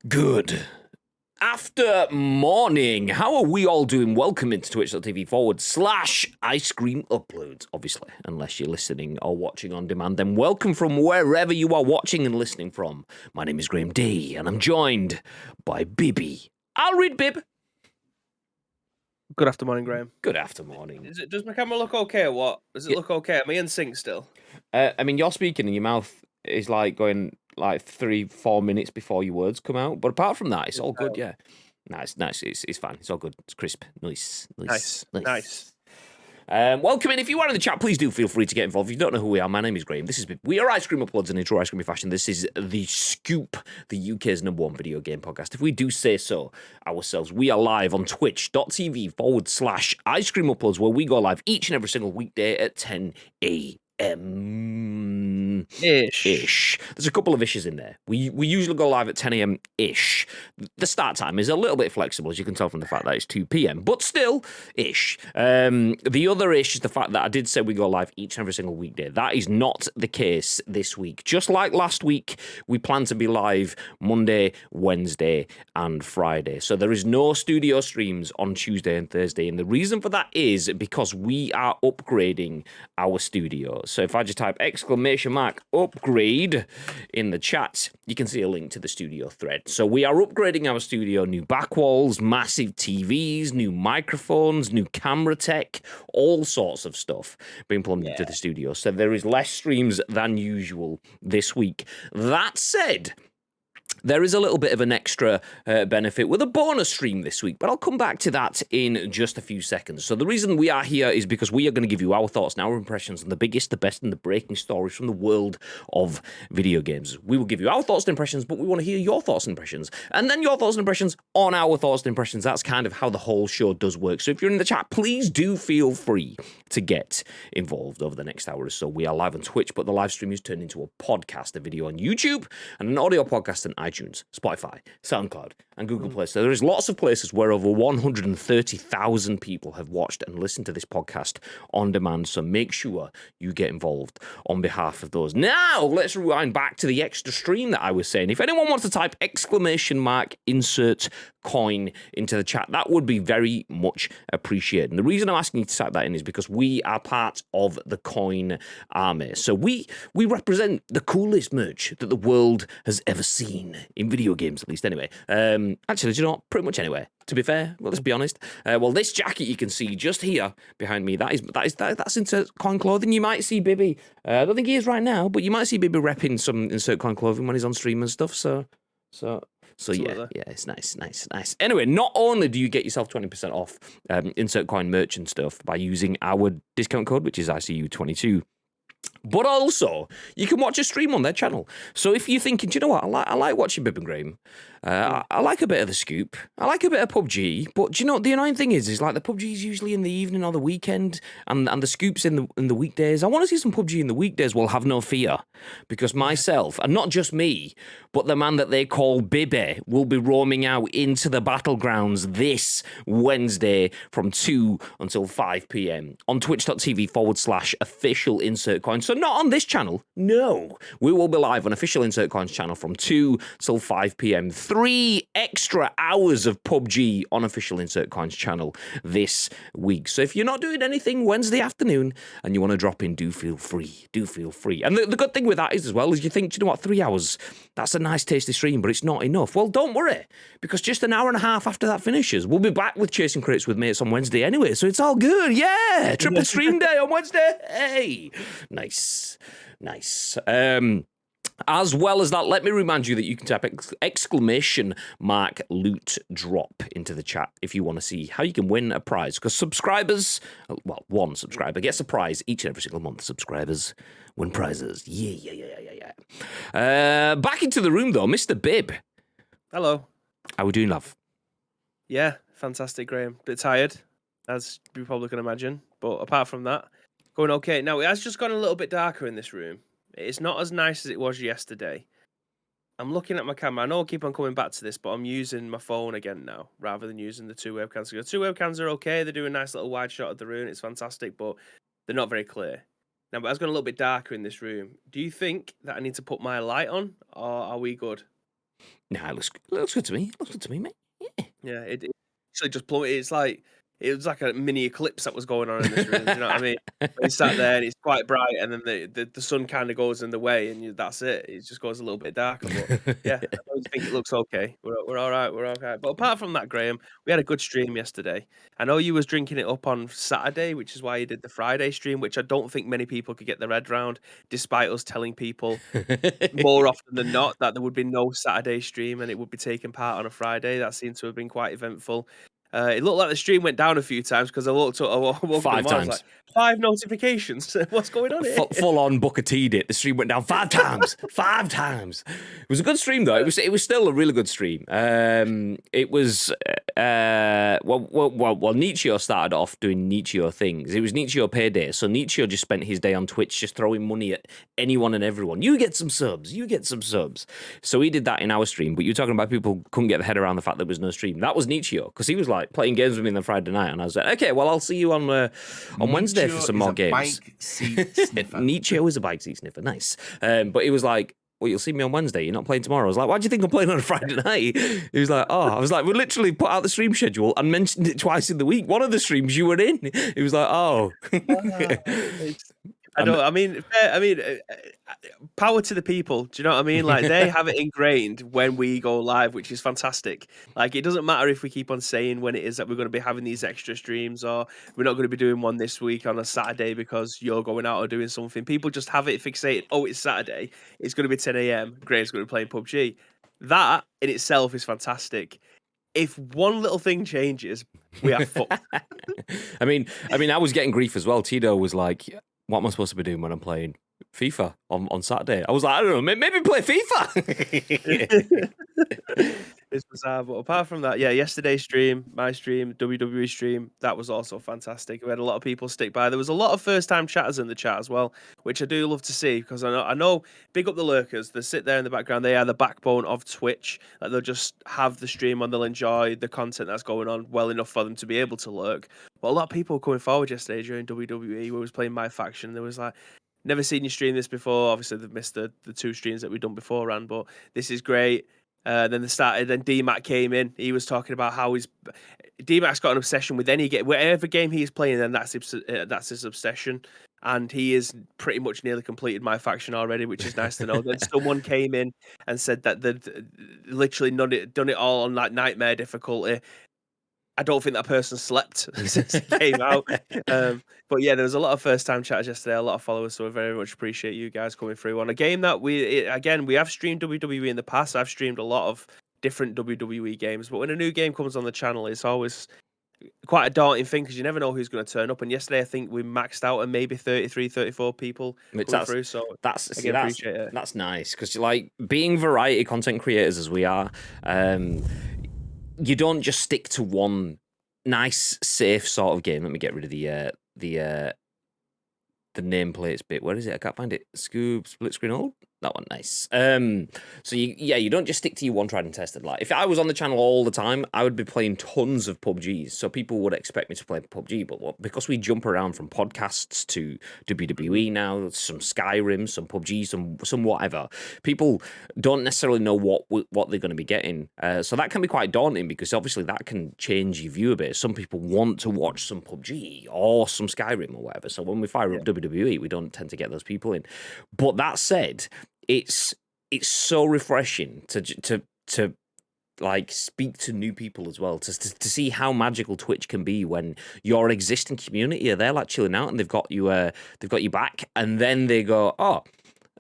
Good after morning. How are we all doing? Welcome into twitch.tv/Ice Cream Uploads, obviously, unless you're listening or watching on demand, then welcome from wherever you are watching and listening from. My name is Graham D, and I'm joined by Bibby. I'll read Bib. Good after morning, Graham. Good after morning. Does my camera look okay or what? Does it look okay? Am I in sync still? I mean, you're speaking and your mouth is like going like 3-4 minutes before your words come out. But apart from that, it's all good, yeah. Nice. It's fine. It's all good. It's crisp. Nice. Welcome in. If you are in the chat, please do feel free to get involved. If you don't know who we are, my name is Graham. This is We are Ice Cream Uploads in a true ice creamy fashion. This is The Scoop, the UK's #1 video game podcast. If we do say so ourselves, we are live on twitch.tv/Ice Cream Uploads, where we go live each and every single weekday at 10 a.m. Ish. There's a couple of ishes in there. We usually go live at 10 a.m. ish. The start time is a little bit flexible, as you can tell from the fact that it's 2 p.m. But still, ish. The other ish is the fact that I did say we go live each and every single weekday. That is not the case this week. Just like last week, we plan to be live Monday, Wednesday, and Friday. So there is no studio streams on Tuesday and Thursday. And the reason for that is because we are upgrading our studio. So if I just type !upgrade in the chat, you can see a link to the studio thread. So we are upgrading our studio, new back walls, massive TVs, new microphones, new camera tech, all sorts of stuff being plumbed into the studio. So there is less streams than usual this week. That said, there is a little bit of an extra benefit with a bonus stream this week, but I'll come back to that in just a few seconds. So the reason we are here is because we are going to give you our thoughts and our impressions on the biggest, the best, and the breaking stories from the world of video games. We will give you our thoughts and impressions, but we want to hear your thoughts and impressions, and then your thoughts and impressions on our thoughts and impressions. That's kind of how the whole show does work. So if you're in the chat, please do feel free to get involved over the next hour or so. We are live on Twitch, but the live stream is turned into a podcast, a video on YouTube, and an audio podcast on iTunes, Spotify, SoundCloud, and Google Play. So there is lots of places where over 130,000 people have watched and listened to this podcast on demand. So make sure you get involved on behalf of those. Now, let's rewind back to the extra stream that I was saying. If anyone wants to type !insert coin into the chat, that would be very much appreciated. And the reason I'm asking you to type that in is because we are part of the coin army. So we represent the coolest merch that the world has ever seen, in video games at least anyway. Actually, do you know what? Pretty much anyway, to be fair. Well, let's be honest. Well, this jacket you can see just here behind me, that's insert coin clothing. You might see Bibby, I don't think he is right now, but you might see Bibby repping some insert coin clothing when he's on stream and stuff. So yeah, it's nice. Anyway, not only do you get yourself 20% off insert coin merch and stuff by using our discount code, which is ICU22, but also you can watch a stream on their channel. So if you're thinking, do you know what, I like watching Bib and Graham, I like a bit of the Scoop, I like a bit of PUBG, but do you know what the annoying thing is like the PUBG is usually in the evening or the weekend, and the Scoop's in the weekdays. I want to see some PUBG in the weekdays. Well, have no fear, because myself, and not just me, but the man that they call Bibby, will be roaming out into the battlegrounds this Wednesday from 2 until 5 p.m. on twitch.tv/official insert coin. So not on this channel, no. We will be live on official insert coins channel from 2 till 5 p.m. 3 extra hours of PUBG on official insert coins channel this week. So if you're not doing anything Wednesday afternoon and you want to drop in, do feel free. And the good thing with that is as well is you think, do you know what, 3 hours, that's a nice tasty stream, but it's not enough. Well, don't worry, because just an hour and a half after that finishes, we'll be back with Chasing Crates with Mates on Wednesday anyway, so it's all good. Yeah, triple stream day on Wednesday. Hey, nice. As well as that, let me remind you that you can type !loot drop into the chat if you want to see how you can win a prize. Because subscribers, well, one subscriber gets a prize each and every single month. Subscribers win prizes. Yeah. Back into the room, though, Mr. Bib. Hello. How we doing, love? Yeah, fantastic, Graham. Bit tired, as you probably can imagine. But apart from that, going okay. Now, it has just gone a little bit darker in this room. It's not as nice as it was yesterday. I'm looking at my camera. I know I keep on coming back to this, but I'm using my phone again now, rather than using the two webcams. The two webcams are okay. They do a nice little wide shot of the room. It's fantastic, but they're not very clear. Now, but it's gone a little bit darker in this room. Do you think that I need to put my light on, or are we good? Nah, it looks good to me. It looks good to me, mate. Yeah, it actually just plummeted. It's like it was like a mini eclipse that was going on in this room. Do you know what I mean? When you sat there and it's quite bright, and then the sun kind of goes in the way, and that's it. It just goes a little bit darker. But yeah, I don't think it looks okay. We're all right. We're okay. But apart from that, Graham, we had a good stream yesterday. I know you was drinking it up on Saturday, which is why you did the Friday stream, which I don't think many people could get their head round, despite us telling people more often than not that there would be no Saturday stream and it would be taking part on a Friday. That seemed to have been quite eventful. It looked like the stream went down a few times because I woke up in the 5 morning, I was like, times. 5 notifications. What's going on here? Full on Booker T'd it. The stream went down 5 times. 5 times. It was a good stream though. It was still a really good stream. It was Nietzsche started off doing Nietzsche things. It was Nietzsche payday. So Nietzsche just spent his day on Twitch just throwing money at anyone and everyone. You get some subs. You get some subs. So he did that in our stream. But you're talking about people couldn't get their head around the fact there was no stream. That was Nietzsche because he was like playing games with me on the Friday night, and I was like, okay, well I'll see you on Wednesday for some more games. Bike seat sniffer. Nietzsche was a bike seat sniffer, nice. But he was like, well, you'll see me on Wednesday. You're not playing tomorrow. I was like, why do you think I'm playing on a Friday night? He was like, oh, I was like, we literally put out the stream schedule and mentioned it twice in the week. One of the streams you were in. He was like, oh. I mean, power to the people. Do you know what I mean? Like they have it ingrained when we go live, which is fantastic. Like it doesn't matter if we keep on saying when it is that we're going to be having these extra streams, or we're not going to be doing one this week on a Saturday because you're going out or doing something. People just have it fixated. Oh, it's Saturday. It's going to be 10 a.m. Graham's going to be playing PUBG. That in itself is fantastic. If one little thing changes, we are fucked. I mean, I was getting grief as well. Tito was like, what am I supposed to be doing when I'm playing FIFA on Saturday? I was like, I don't know, maybe play FIFA. It's bizarre, but apart from that, yeah, yesterday's stream, my stream, WWE stream, that was also fantastic. We had a lot of people stick by. There was a lot of first-time chatters in the chat as well, which I do love to see because I know, big up the lurkers. They sit there in the background. They are the backbone of Twitch. Like, they'll just have the stream on. They'll enjoy the content that's going on well enough for them to be able to lurk. But a lot of people were coming forward yesterday during WWE. We was playing my faction. There was like, never seen you stream this before. Obviously, they've missed the 2 streams that we've done beforehand, but this is great. Then they started. Then DMAC came in. He was talking about how DMAC's got an obsession with any game. Whatever game he's playing, then that's his obsession. And he is pretty much nearly completed my faction already, which is nice to know. Then someone came in and said that they'd literally done it all on like nightmare difficulty. I don't think that person slept since it came out. But yeah, there was a lot of first-time chatters yesterday, a lot of followers, so I very much appreciate you guys coming through on a game that we have streamed WWE in the past. I've streamed a lot of different WWE games, but when a new game comes on the channel, it's always quite a daunting thing because you never know who's going to turn up. And yesterday, I think we maxed out at maybe 33, 34 people coming through. So appreciate it. That's nice because like being variety content creators as we are. You don't just stick to one nice, safe sort of game. Let me get rid of the nameplates bit. Where is it? I can't find it. Scoob, split screen, all that one, nice. So you don't just stick to your one tried and tested. Like if I was on the channel all the time, I would be playing tons of PUBGs. So people would expect me to play PUBG, but because we jump around from podcasts to WWE now, some Skyrim, some PUBG, some whatever, people don't necessarily know what they're going to be getting. So that can be quite daunting because obviously that can change your view a bit. Some people want to watch some PUBG or some Skyrim or whatever. So when we fire up WWE, we don't tend to get those people in. But that said, it's so refreshing to like speak to new people as well, to see how magical Twitch can be when your existing community are there like chilling out and they've got you back, and then they go, oh,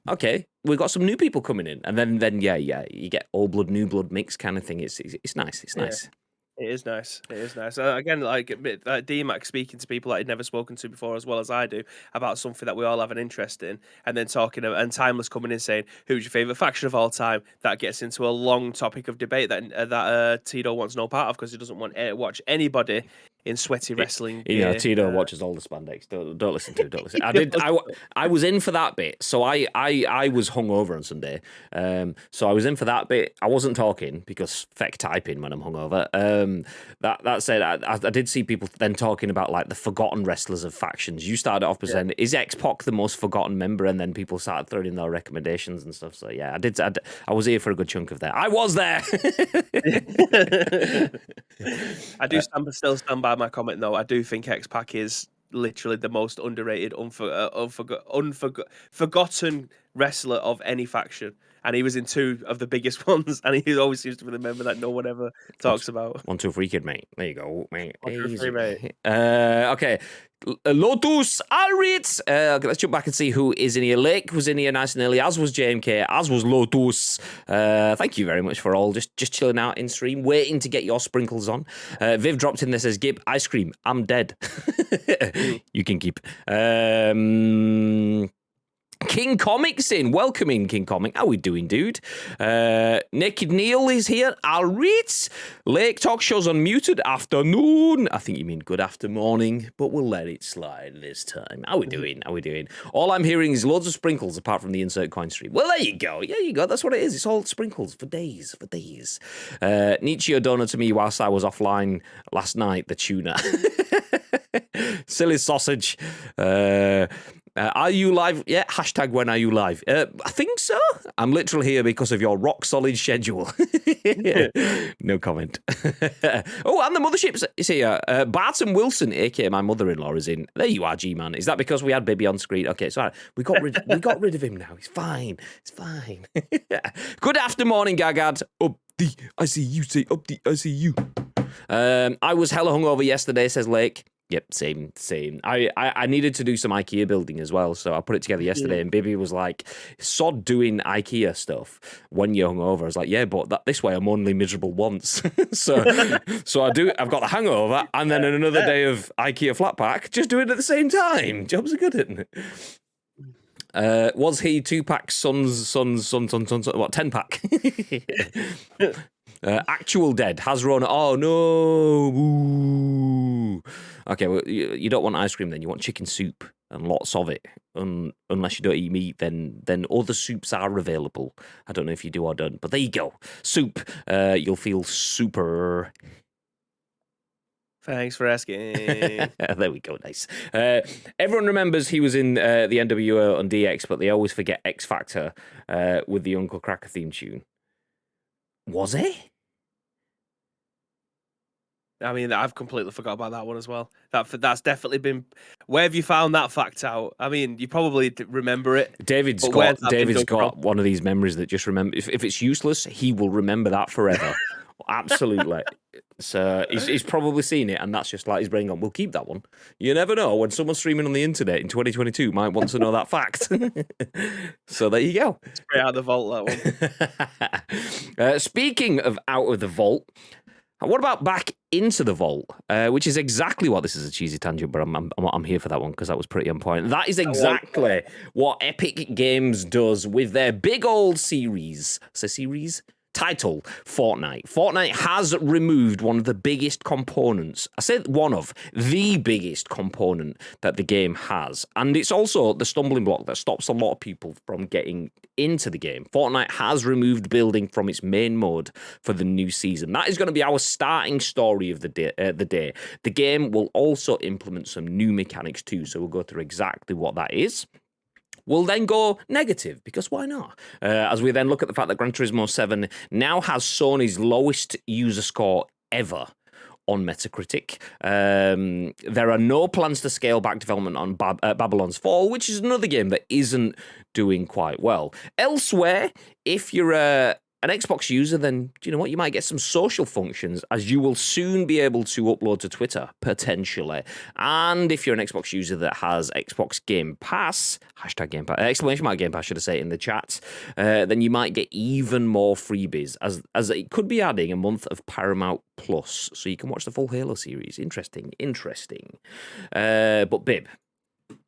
okay, we've got some new people coming in, and then you get old blood new blood mix kind of thing. It's nice. It's nice. It is nice. It is nice. Again, like DMAC speaking to people that he'd never spoken to before, as well as I do, about something that we all have an interest in, and then talking and Timeless coming in saying, "Who's your favorite faction of all time?" That gets into a long topic of debate that Tito wants no part of because he doesn't want to watch anybody in sweaty wrestling You know, gear. Tito watches all the spandex. Don't listen to it. Don't listen. I was in for that bit. So I was hungover on Sunday. So I was in for that bit. I wasn't talking because feck typing when I'm hungover. That said, I did see people then talking about like the forgotten wrestlers of factions. You started off by saying, is X-Pac the most forgotten member? And then people started throwing in their recommendations and stuff. So yeah, I was here for a good chunk of that. I was there. I do still stand by my comment though. I do think X-Pac is literally the most underrated, forgotten wrestler of any faction, and he was in 2 of the biggest ones, and he always seems to be the member that no one ever talks about. 1, 2, 3, kid, mate. There you go, mate. 1, 2, 3, mate. Okay. Lotus Alrit. Let's jump back and see who is in here. Lake was in here nice and early, as was JMK, as was Lotus. Thank you very much for all just chilling out in stream, waiting to get your sprinkles on. Viv dropped in there, says, Gib, ice cream, I'm dead. You can keep. King Comics in. Welcome in, King Comic. How we doing, dude? Naked Neil is here. I'll read. Lake Talk Show's unmuted. Afternoon. I think you mean good after morning, but we'll let it slide this time. How we doing? How we doing? All I'm hearing is loads of sprinkles apart from the insert coin stream. Well, there you go. There you go. That's what it is. It's all sprinkles for days. For days. Nietzsche donor to me whilst I was offline last night, the tuna. Silly sausage. Are you live? Yeah, hashtag when are you live? I think so. I'm literally here because of your rock solid schedule. No comment. Oh, and the mothership is here. Barton Wilson, aka my mother-in-law, is in. There you are, G-Man. Is that because we had Bibby on screen? Okay, it's all right. We got rid of him now. He's fine. It's fine. Good after morning, Gagad. Up the ICU, say up the ICU. I was hella hungover yesterday, says Lake. Yep, same. I needed to do some IKEA building as well, so I put it together yesterday, and Bibby was like, sod doing IKEA stuff when you're hungover. I was like, yeah, but this way I'm only miserable once. so I've got the hangover, and then another day of IKEA flat pack, just do it at the same time. Jobs are good, isn't it? Was he 2-pack sons, what, 10-pack? Actual dead. Has Rona. Oh, no. Ooh. Okay, well, you don't want ice cream then. You want chicken soup and lots of it. Unless you don't eat meat, then other soups are available. I don't know if you do or don't, but there you go. Soup. You'll feel super... Thanks for asking. There we go, nice. Everyone remembers he was in the NWO on DX, but they always forget X Factor with the Uncle Cracker theme tune. Was he? I mean, I've completely forgot about that one as well. That's definitely been... Where have you found that fact out? I mean, you probably remember it. David's got one of these memories that just remember... If it's useless, he will remember that forever. Absolutely. So he's probably seen it, and that's just like his brain gone, we'll keep that one. You never know when someone streaming on the internet in 2022 might want to know that fact. So there you go. Straight out of the vault, that one. Speaking of out of the vault, what about back into the vault? Which is exactly what... This is a cheesy tangent, but I'm here for that one because that was pretty on point. That is exactly what Epic Games does with their big old series. Title, Fortnite. Fortnite has removed one of the biggest components. I said one of the biggest component that the game has. And it's also the stumbling block that stops a lot of people from getting into the game. Fortnite has removed building from its main mode for the new season. That is going to be our starting story of the day. The game will also implement some new mechanics too, so we'll go through exactly what that is. We'll then go negative, because why not? As we then look at the fact that Gran Turismo 7 now has Sony's lowest user score ever on Metacritic. There are no plans to scale back development on Babylon's Fall, which is another game that isn't doing quite well. Elsewhere, if you're an Xbox user, then do you know what? You might get some social functions, as you will soon be able to upload to Twitter, potentially. And if you're an Xbox user that has Xbox Game Pass, hashtag Game Pass, exclamation mark Game Pass, should I say it in the chat, then you might get even more freebies, as it could be adding a month of Paramount Plus, so you can watch the full Halo series. Interesting. But Bib,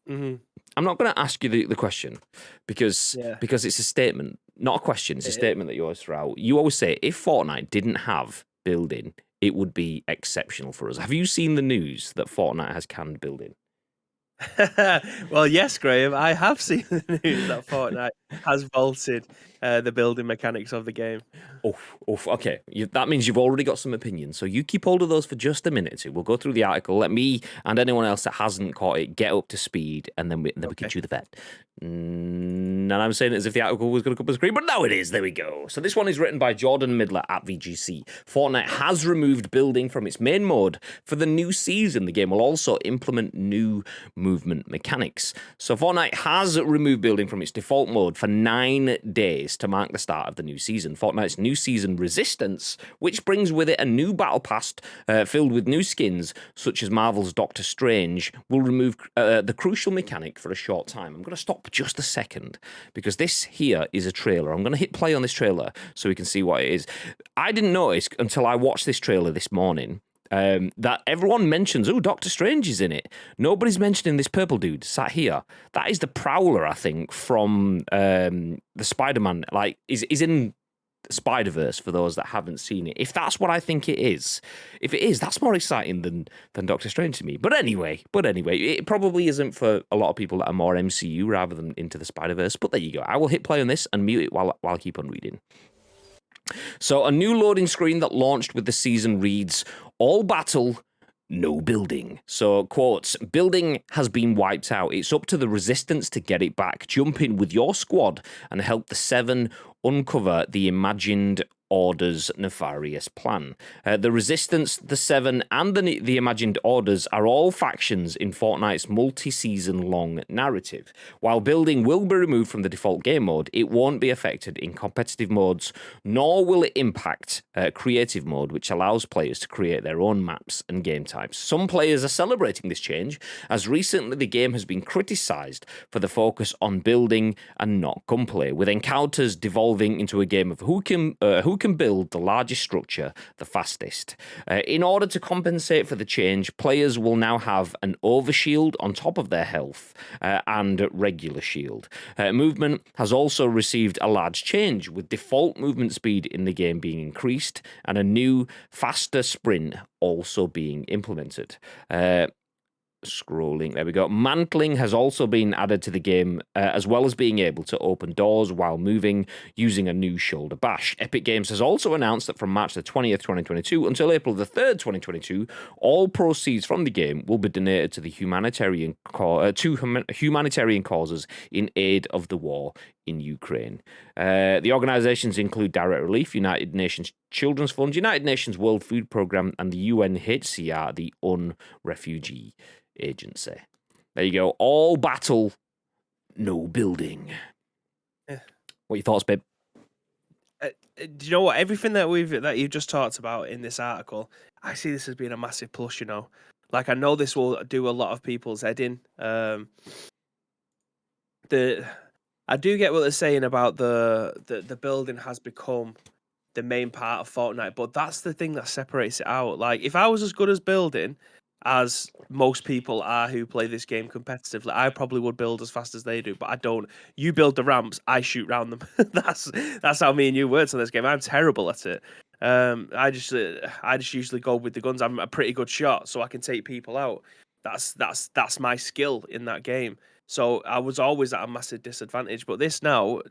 I'm not going to ask you the question because it's a statement, not a question. It's a statement that you always throw out. You always say, if Fortnite didn't have building it would be exceptional for us. Have you seen the news that Fortnite has canned building? Well, yes, Graham, I have seen the news that Fortnite has vaulted the building mechanics of the game. Okay. That means you've already got some opinions. So you keep hold of those for just a minute or two. We'll go through the article. Let me and anyone else that hasn't caught it get up to speed, and then we can chew the fat. And I'm saying it as if the article was going to come on the screen, but now it is. There we go. So this one is written by Jordan Midler at VGC. Fortnite has removed building from its main mode for the new season. The game will also implement new movement mechanics. So Fortnite has removed building from its default mode for 9 days to mark the start of the new season. Fortnite's new season Resistance, which brings with it a new battle pass filled with new skins, such as Marvel's Doctor Strange, will remove the crucial mechanic for a short time. I'm going to stop just a second, because this here is a trailer. I'm going to hit play on this trailer so we can see what it is. I didn't notice until I watched this trailer this morning that everyone mentions, Doctor Strange is in it. Nobody's mentioning this purple dude sat here. That is the Prowler, I think, from the Spider-Man. Like, is in Spider-Verse, for those that haven't seen it. If that's what I think it is, if it is, that's more exciting than Doctor Strange to me. But anyway, it probably isn't for a lot of people that are more MCU rather than into the Spider-Verse. But there you go. I will hit play on this and mute it while I keep on reading. So a new loading screen that launched with the season reads, "All battle, no building." So, quotes, "Building has been wiped out. It's up to the Resistance to get it back. Jump in with your squad and help the Seven uncover the imagined Order's nefarious plan." The Resistance, the Seven, and the Imagined Orders are all factions in Fortnite's multi-season long narrative. While building will be removed from the default game mode, it won't be affected in competitive modes, nor will it impact creative mode, which allows players to create their own maps and game types. Some players are celebrating this change, as recently the game has been criticised for the focus on building and not gunplay, with encounters devolving into a game of who can build the largest structure the fastest. In order to compensate for the change, players will now have an overshield on top of their health and regular shield. Movement has also received a large change, with default movement speed in the game being increased and a new, faster sprint also being implemented. Scrolling, there we go. Mantling has also been added to the game, as well as being able to open doors while moving using a new shoulder bash. Epic Games has also announced that from March the 20th, 2022 until April the 3rd, 2022, all proceeds from the game will be donated to the humanitarian causes in aid of the war in Ukraine. The organizations include Direct Relief, United Nations Children's Fund, United Nations World Food Programme, and the UNHCR, the UN-Refugee Agency. There you go. All battle, no building. Yeah. What are your thoughts, babe? Do you know what? Everything that you've just talked about in this article, I see this as being a massive plus. You know, like, I know this will do a lot of people's head in. I do get what they're saying about the building has become the main part of Fortnite, but that's the thing that separates it out. Like, if I was as good as building as most people are who play this game competitively, I probably would build as fast as they do, but I don't. You build the ramps, I shoot round them. that's how me and you work on this game. I'm terrible at it. I just usually go with the guns. I'm a pretty good shot, so I can take people out. That's my skill in that game. So I was always at a massive disadvantage. But this now,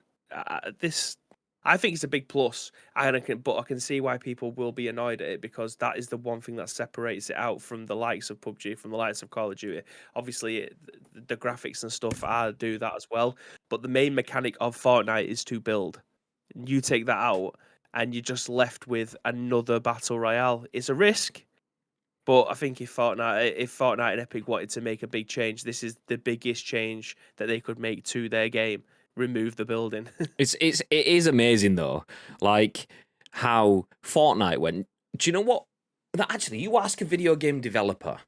I think it's a big plus. But I can see why people will be annoyed at it, because that is the one thing that separates it out from the likes of PUBG, from the likes of Call of Duty. Obviously, the graphics and stuff do that as well. But the main mechanic of Fortnite is to build. You take that out, and you're just left with another battle royale. It's a risk. But I think if Fortnite and Epic wanted to make a big change, this is the biggest change that they could make to their game. Remove the building. It is amazing though, like how Fortnite went. Do you know what? Actually, you ask a video game developer,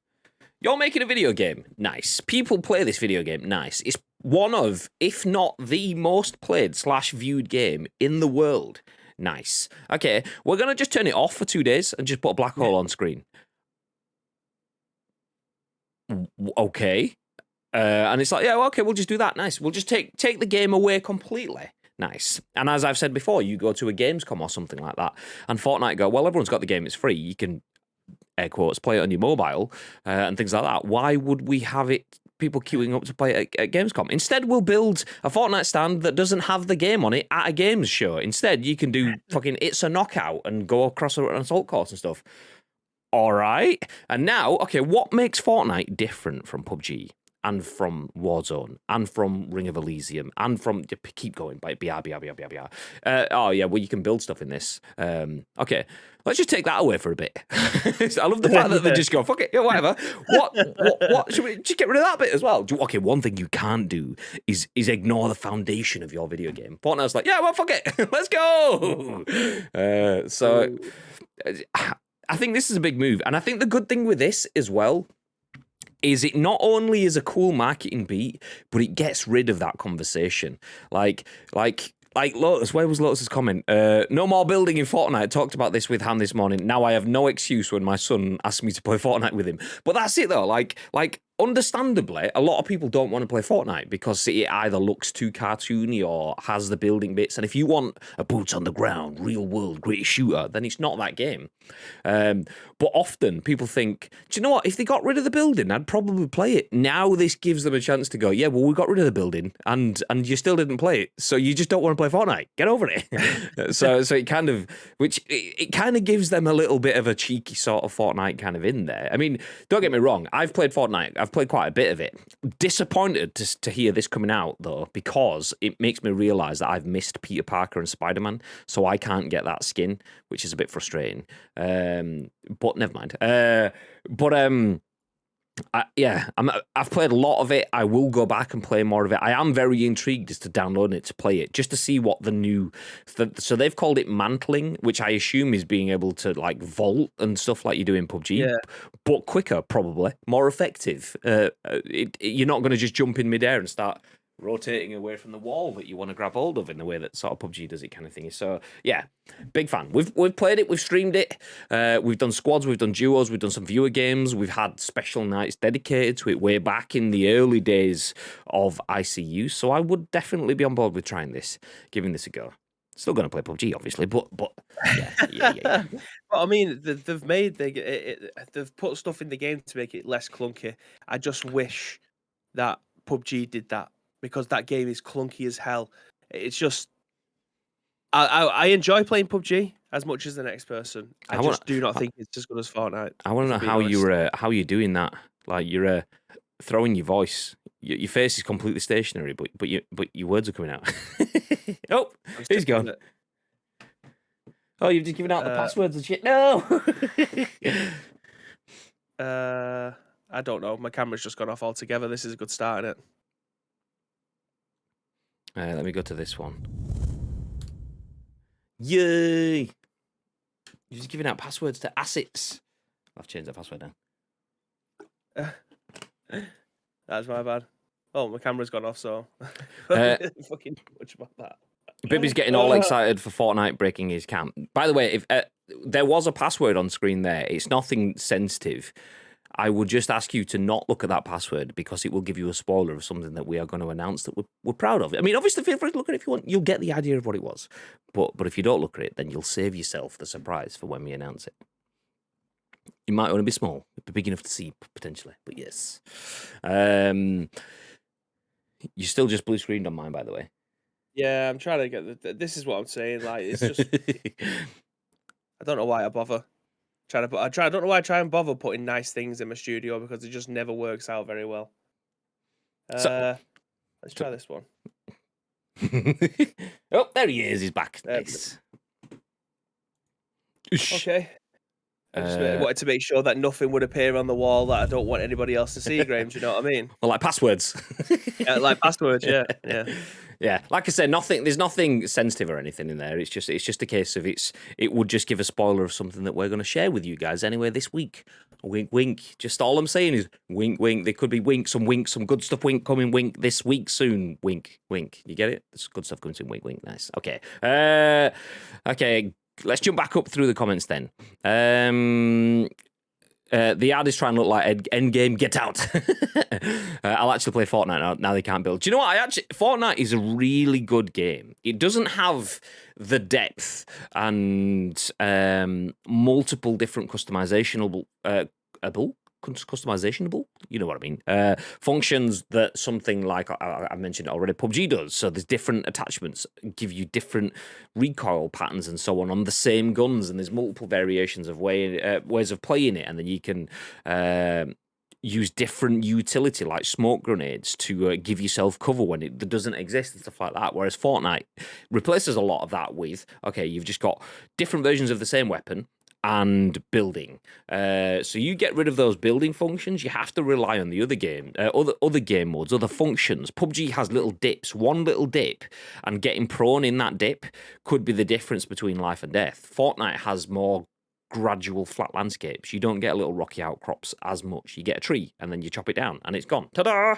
you're making a video game, nice. People play this video game, nice. It's one of, if not the most played / viewed game in the world, nice. Okay, we're gonna just turn it off for 2 days and just put a black hole on screen. Okay. And it's like, yeah, well, okay, we'll just do that. Nice. We'll just take the game away completely. Nice. And as I've said before, you go to a Gamescom or something like that, and Fortnite go, well, everyone's got the game, it's free. You can air quotes, play it on your mobile and things like that, why would we have it people queuing up to play it at Gamescom? Instead, we'll build a Fortnite stand that doesn't have the game on it at a games show. Instead, you can do fucking It's a Knockout and go across an assault course and stuff. All right. And now, okay, what makes Fortnite different from PUBG and from Warzone and from Ring of Elysium and from, keep going, by BR. Oh, yeah, well, you can build stuff in this. Okay, let's just take that away for a bit. I love the fact that they just go, fuck it, yeah, whatever. What? Should we just get rid of that bit as well? Okay, one thing you can't do is ignore the foundation of your video game. Fortnite's like, yeah, well, fuck it, let's go. So I think this is a big move. And I think the good thing with this as well is it not only is a cool marketing beat, but it gets rid of that conversation. Like Lotus, where was Lotus's comment? No more building in Fortnite. Talked about this with Han this morning. Now I have no excuse when my son asks me to play Fortnite with him. But that's it though. Like understandably, a lot of people don't want to play Fortnite because it either looks too cartoony or has the building bits. And if you want a boots on the ground, real world, great shooter, then it's not that game. But often people think, do you know what? If they got rid of the building, I'd probably play it. Now this gives them a chance to go, yeah, well, we got rid of the building and you still didn't play it. So you just don't want to play Fortnite. Get over it. so it kind of, it kind of gives them a little bit of a cheeky sort of Fortnite kind of in there. I mean, don't get me wrong. I've played Fortnite. I've played quite a bit of it. Disappointed to hear this coming out, though, because it makes me realise that I've missed Peter Parker and Spider-Man, so I can't get that skin, which is a bit frustrating. But never mind. I've played a lot of it. I will go back and play more of it. I am very intrigued as to downloading it to play it, just to see what the new... So they've called it mantling, which I assume is being able to like vault and stuff like you do in PUBG, but quicker, probably, more effective. You're not going to just jump in midair and start rotating away from the wall that you want to grab hold of in the way that sort of PUBG does it kind of thing. So yeah, big fan. We've played it, we've streamed it, we've done squads, we've done duos, we've done some viewer games, we've had special nights dedicated to it way back in the early days of ICU. So I would definitely be on board with trying this, giving this a go. Still going to play PUBG, obviously, but yeah. But I mean, they've put stuff in the game to make it less clunky. I just wish that PUBG did that, because that game is clunky as hell. It's just, I enjoy playing PUBG as much as the next person. I just do not think it's as good as Fortnite. I want to know how you're doing that. Like you're throwing your voice. Your face is completely stationary, but your words are coming out. Oh, he's gone. Oh, you've just given out the passwords and shit. No. I don't know. My camera's just gone off altogether. This is a good start, isn't it? Let me go to this one. Yay! You're just giving out passwords to assets. I've changed that password now. That's my bad. Oh, my camera's gone off, so fucking much about that. Bibby's getting all excited for Fortnite breaking his cam. By the way, if there was a password on screen there, it's nothing sensitive. I would just ask you to not look at that password because it will give you a spoiler of something that we are going to announce that we're proud of. I mean, obviously, feel free to look at it if you want. You'll get the idea of what it was. But if you don't look at it, then you'll save yourself the surprise for when we announce it. It might only be small. It'd be big enough to see, potentially. But yes. You still just blue screened on mine, by the way. Yeah, I'm trying to get this is what I'm saying. Like, it's just... I don't know why I bother. I don't know why I try and bother putting nice things in my studio, because it just never works out very well. Let's try this one. Oh, there he is. He's back. Nice. Okay. I just wanted to make sure that nothing would appear on the wall that I don't want anybody else to see, Graham. Do you know what I mean? Well, like passwords. Yeah, like passwords. Yeah. Yeah, like I said, there's nothing sensitive or anything in there. It's just a case of it would just give a spoiler of something that we're going to share with you guys anyway this week. Wink, wink. Just all I'm saying is wink, wink. There could be some good stuff coming wink this week soon. Wink, wink. You get it? There's good stuff coming soon. Wink, wink. Nice. Okay. Okay. Let's jump back up through the comments then. The ad is trying to look like Endgame. Get out. I'll actually play Fortnite now. They can't build. Do you know what? Fortnite is a really good game. It doesn't have the depth and multiple different customizationable you know what I mean, functions that something like I mentioned already, PUBG does. So there's different attachments, give you different recoil patterns and so on the same guns, and there's multiple variations of ways of playing it, and then you can use different utility like smoke grenades to give yourself cover when it doesn't exist and stuff like that. Whereas Fortnite replaces a lot of that with, okay, you've just got different versions of the same weapon and building. So you get rid of those building functions. You have to rely on the other game modes, other functions. PUBG has little dips. One little dip and getting prone in that dip could be the difference between life and death. Fortnite has more gradual flat landscapes. You don't get little rocky outcrops as much. You get a tree and then you chop it down and it's gone. Ta-da!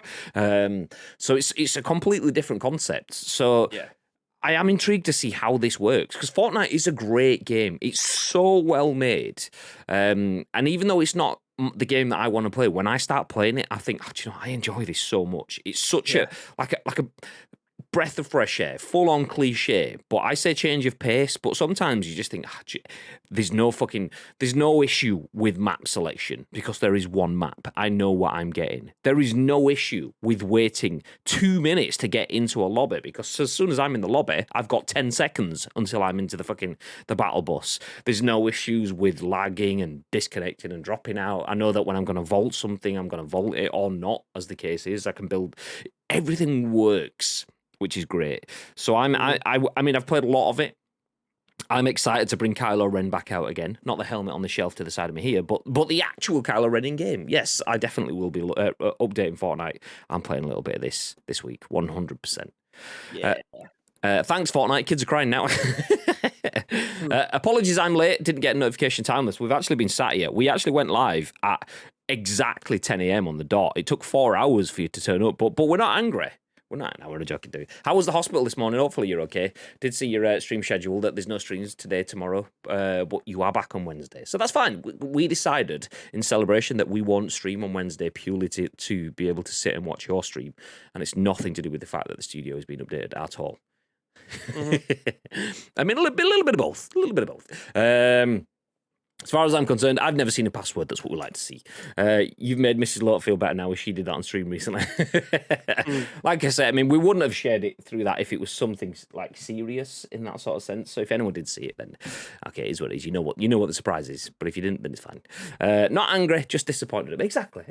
So it's a completely different concept. So yeah. I am intrigued to see how this works, because Fortnite is a great game. It's so well made. And even though it's not the game that I want to play, when I start playing it, I think, oh, do you know, I enjoy this so much. It's such a breath of fresh air, full on cliche, but I say change of pace. But sometimes you just think, there's no issue with map selection because there is one map. I know what I'm getting. There is no issue with waiting 2 minutes to get into a lobby, because as soon as I'm in the lobby, I've got 10 seconds until I'm into the battle bus. There's no issues with lagging and disconnecting and dropping out. I know that when I'm going to vault something, I'm going to vault it or not, as the case is. I can build. Everything works, which is great. So I mean, I've played a lot of it. I'm excited to bring Kylo Ren back out again. Not the helmet on the shelf to the side of me here, but the actual Kylo Ren in game. Yes, I definitely will be updating Fortnite. I'm playing a little bit of this week, 100%. Yeah. Thanks, Fortnite. Kids are crying now. Apologies, I'm late. Didn't get a notification timeless. We've actually been sat here. We actually went live at exactly 10 a.m. on the dot. It took 4 hours for you to turn up, but we're not angry. We're not. Now we're joking, dude. How was the hospital this morning? Hopefully you're okay. Did see your stream schedule that there's no streams today, tomorrow, but you are back on Wednesday. So that's fine. We decided in celebration that we won't stream on Wednesday purely to be able to sit and watch your stream. And it's nothing to do with the fact that the studio has been updated at all. Mm-hmm. I mean, a little bit of both. A little bit of both. As far as I'm concerned, I've never seen a password. That's what we like to see. You've made Mrs. Lot feel better now, as she did that on stream recently. Like I said, I mean, we wouldn't have shared it through that if it was something like serious in that sort of sense. So if anyone did see it, then okay, it is what it is. You know what the surprise is. But if you didn't, then it's fine. Not angry, just disappointed. Exactly.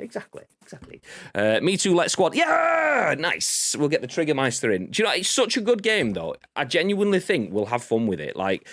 Me Too, Let's Squad. Yeah, nice. We'll get the Triggermeister in. Do you know, it's such a good game, though. I genuinely think we'll have fun with it. Like,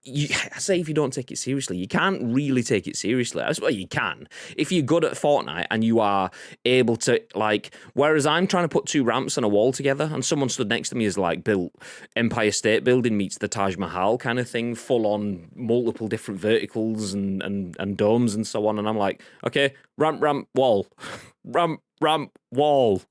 I say if you don't take it seriously, you can't really take it seriously. Well, you can. If you're good at Fortnite and you are able to, like, whereas I'm trying to put 2 ramps on a wall together and someone stood next to me is like built Empire State Building meets the Taj Mahal kind of thing, full on multiple different verticals and domes and so on. And I'm like, okay, ramp, wall, ramp, wall.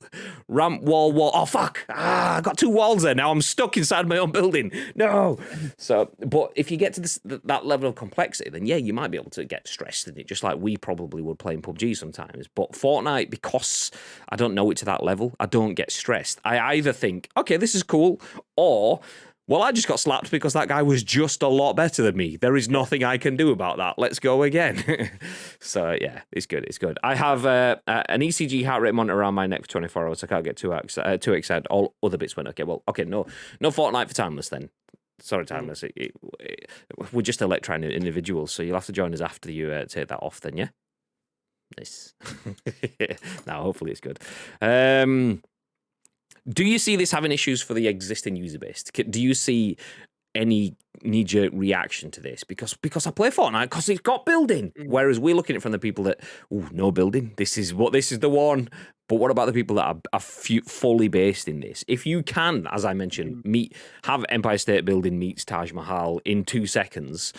Oh, fuck. I got 2 walls there. Now I'm stuck inside my own building. No. So, but if you get to that level of complexity, then yeah, you might be able to get stressed in it, just like we probably would playing PUBG sometimes. But Fortnite, because I don't know it to that level, I don't get stressed. I either think, okay, this is cool, or, well, I just got slapped because that guy was just a lot better than me. There is nothing I can do about that. Let's go again. So, yeah, it's good. I have an ECG heart rate monitor around my neck for 24 hours. I can't get too excited. All other bits went okay. Well, okay, no Fortnite for Timeless then. Sorry, Timeless. We're just electronic individuals, so you'll have to join us after you take that off then, yeah? Nice. Now, hopefully it's good. Do you see this having issues for the existing user base? Do you see any knee-jerk reaction to this? Because I play Fortnite because it's got building. Whereas we're looking at it from the people that, no building. This is the one. But what about the people that are fully based in this? If you can, as I mentioned, have Empire State Building meets Taj Mahal in 2 seconds,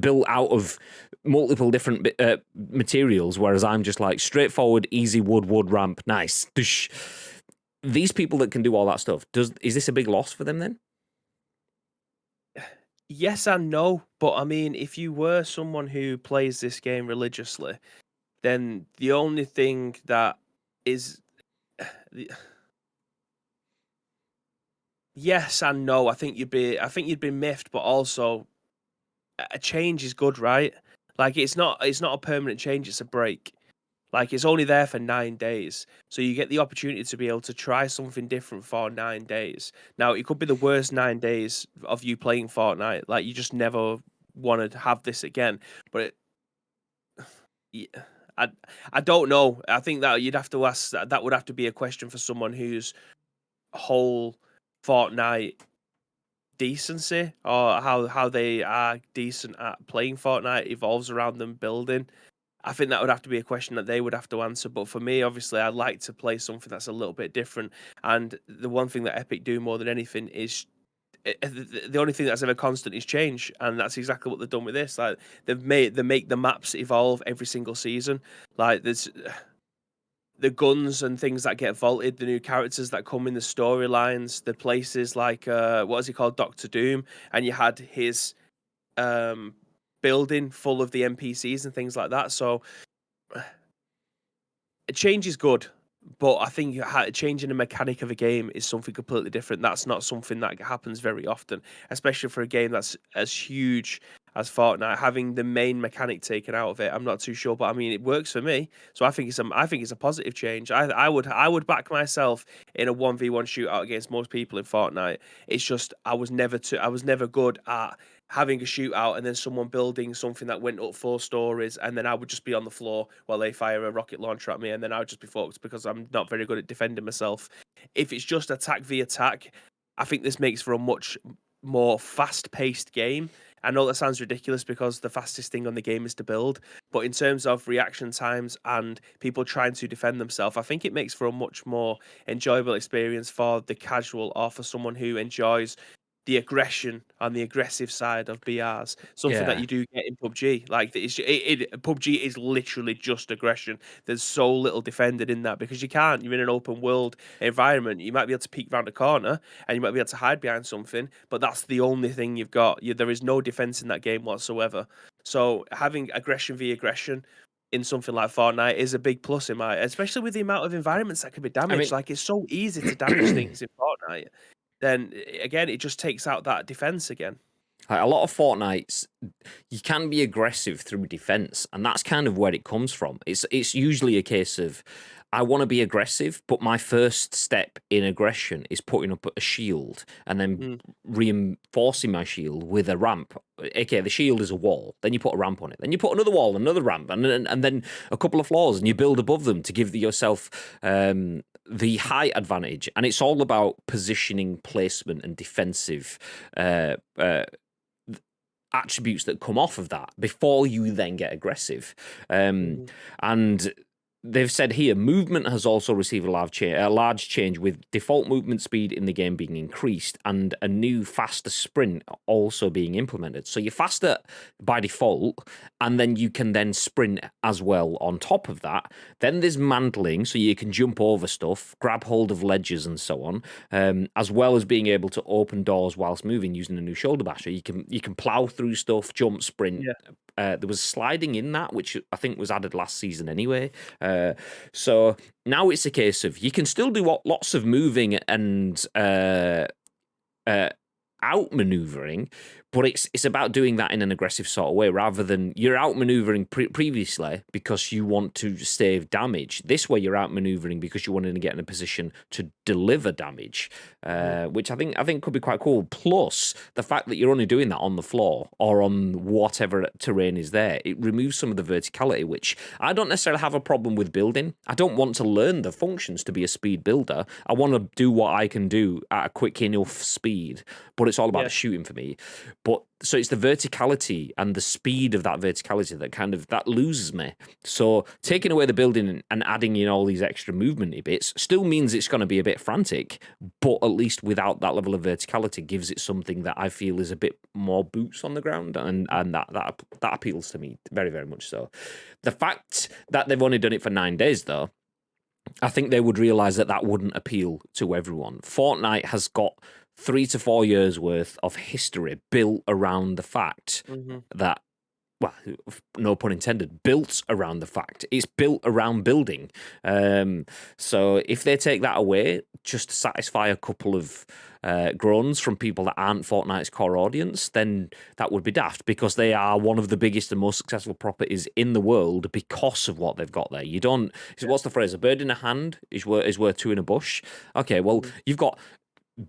built out of multiple different materials, whereas I'm just like straightforward, easy wood ramp, nice. These people that can do all that stuff, is this a big loss for them then? Yes and no, but I mean, if you were someone who plays this game religiously, then the only thing that is the- yes and no. I think you'd be miffed, but also a change is good, right? Like it's not a permanent change, it's a break. Like it's only there for 9 days. So you get the opportunity to be able to try something different for 9 days. Now it could be the worst 9 days of you playing Fortnite. Like you just never want to have this again. But yeah, I I don't know. I think that you'd have to ask that would have to be a question for someone whose whole Fortnite decency or how they are decent at playing Fortnite evolves around them building. I think that would have to be a question that they would have to answer. But for me, obviously, I'd like to play something that's a little bit different. And the one thing that Epic do more than anything is the only thing that's ever constant is change, and that's exactly what they've done with this. Like they make the maps evolve every single season. Like there's the guns and things that get vaulted, the new characters that come in the storylines, the places like what is he called, Doctor Doom, and you had his um building full of the NPCs and things like that. So change is good, but I think changing the mechanic of a game is something completely different. That's not something that happens very often, especially for a game that's as huge as Fortnite. Having the main mechanic taken out of it, I'm not too sure, but I mean, it works for me. So I think it's a positive change. I would back myself in a 1v1 shootout against most people in Fortnite. It's just I was never good at having a shootout and then someone building something that went up 4 stories, and then I would just be on the floor while they fire a rocket launcher at me, and then I would just be fucked because I'm not very good at defending myself. If it's just attack v attack, I think this makes for a much more fast-paced game. I know that sounds ridiculous because the fastest thing on the game is to build, but in terms of reaction times and people trying to defend themselves, I think it makes for a much more enjoyable experience for the casual or for someone who enjoys the aggression on the aggressive side of BRs, something that Yeah. you do get in PUBG. Like PUBG is literally just aggression. There's so little defended in that because you can't. You're in an open world environment. You might be able to peek around a corner and you might be able to hide behind something, but that's the only thing you've got. There is no defense in that game whatsoever. So having aggression v aggression in something like Fortnite is a big plus in my, especially with the amount of environments that can be I damaged. mean, Like it's so easy to damage things in Fortnite, then again, it just takes out that defense again. like a lot of Fortnites, you can be aggressive through defense, and that's kind of where it comes from. It's usually a case of I want to be aggressive, but my first step in aggression is putting up a shield and then Mm, reinforcing my shield with a ramp. Okay, the shield is a wall. Then you put a ramp on it. Then you put another wall, another ramp, and then a couple of floors, and you build above them to give yourself the height advantage. And it's all about positioning, placement, and defensive attributes that come off of that before you then get aggressive. mhm. And they've said here, movement has also received a large change with default movement speed in the game being increased and a new faster sprint also being implemented. So you're faster by default, and then you can then sprint as well on top of that. Then there's mantling, so you can jump over stuff, grab hold of ledges and so on, as well as being able to open doors whilst moving using a new shoulder basher. You can plow through stuff, jump, sprint. Yeah. There was sliding in that, which I think was added last season anyway. So now it's a case of you can still do lots of moving and outmaneuvering, but it's about doing that in an aggressive sort of way rather than you're outmaneuvering previously because you want to save damage. This way, you're outmaneuvering because you wanted to get in a position to deliver damage, which I think could be quite cool. Plus, the fact that you're only doing that on the floor or on whatever terrain is there, it removes some of the verticality, which I don't necessarily have a problem with building. I don't want to learn the functions to be a speed builder. I want to do what I can do at a quick enough speed, but it's all about Yeah. the shooting for me. But so it's the verticality and the speed of that verticality that loses me. So taking away the building and adding in all these extra movementy bits still means it's going to be a bit frantic, but at least without that level of verticality gives it something that I feel is a bit more boots on the ground, and that appeals to me very, very much so. The fact that they've only done it for 9 days though, I think they would realize that wouldn't appeal to everyone. Fortnite has got 3 to 4 years worth of history built around the fact that, well, no pun intended, built around the fact. It's built around building. So if they take that away just to satisfy a couple of groans from people that aren't Fortnite's core audience, then that would be daft, because they are one of the biggest and most successful properties in the world because of what they've got there. You don't, what's the phrase? A bird in a hand is worth two in a bush. Okay, well, you've got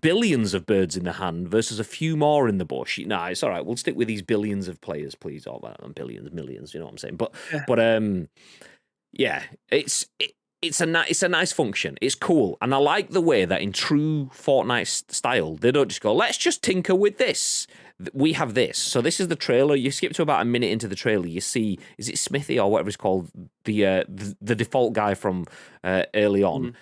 billions of birds in the hand versus a few more in the bush. Nah, it's all right. We'll stick with these billions of players, please. Or billions, millions. You know what I'm saying? But yeah, it's a nice function. It's cool, and I like the way that in true Fortnite style, they don't just go, let's just tinker with this. We have this. So this is the trailer. You skip to about a minute into the trailer. You see, is it Smithy or whatever it's called, the default guy from early on.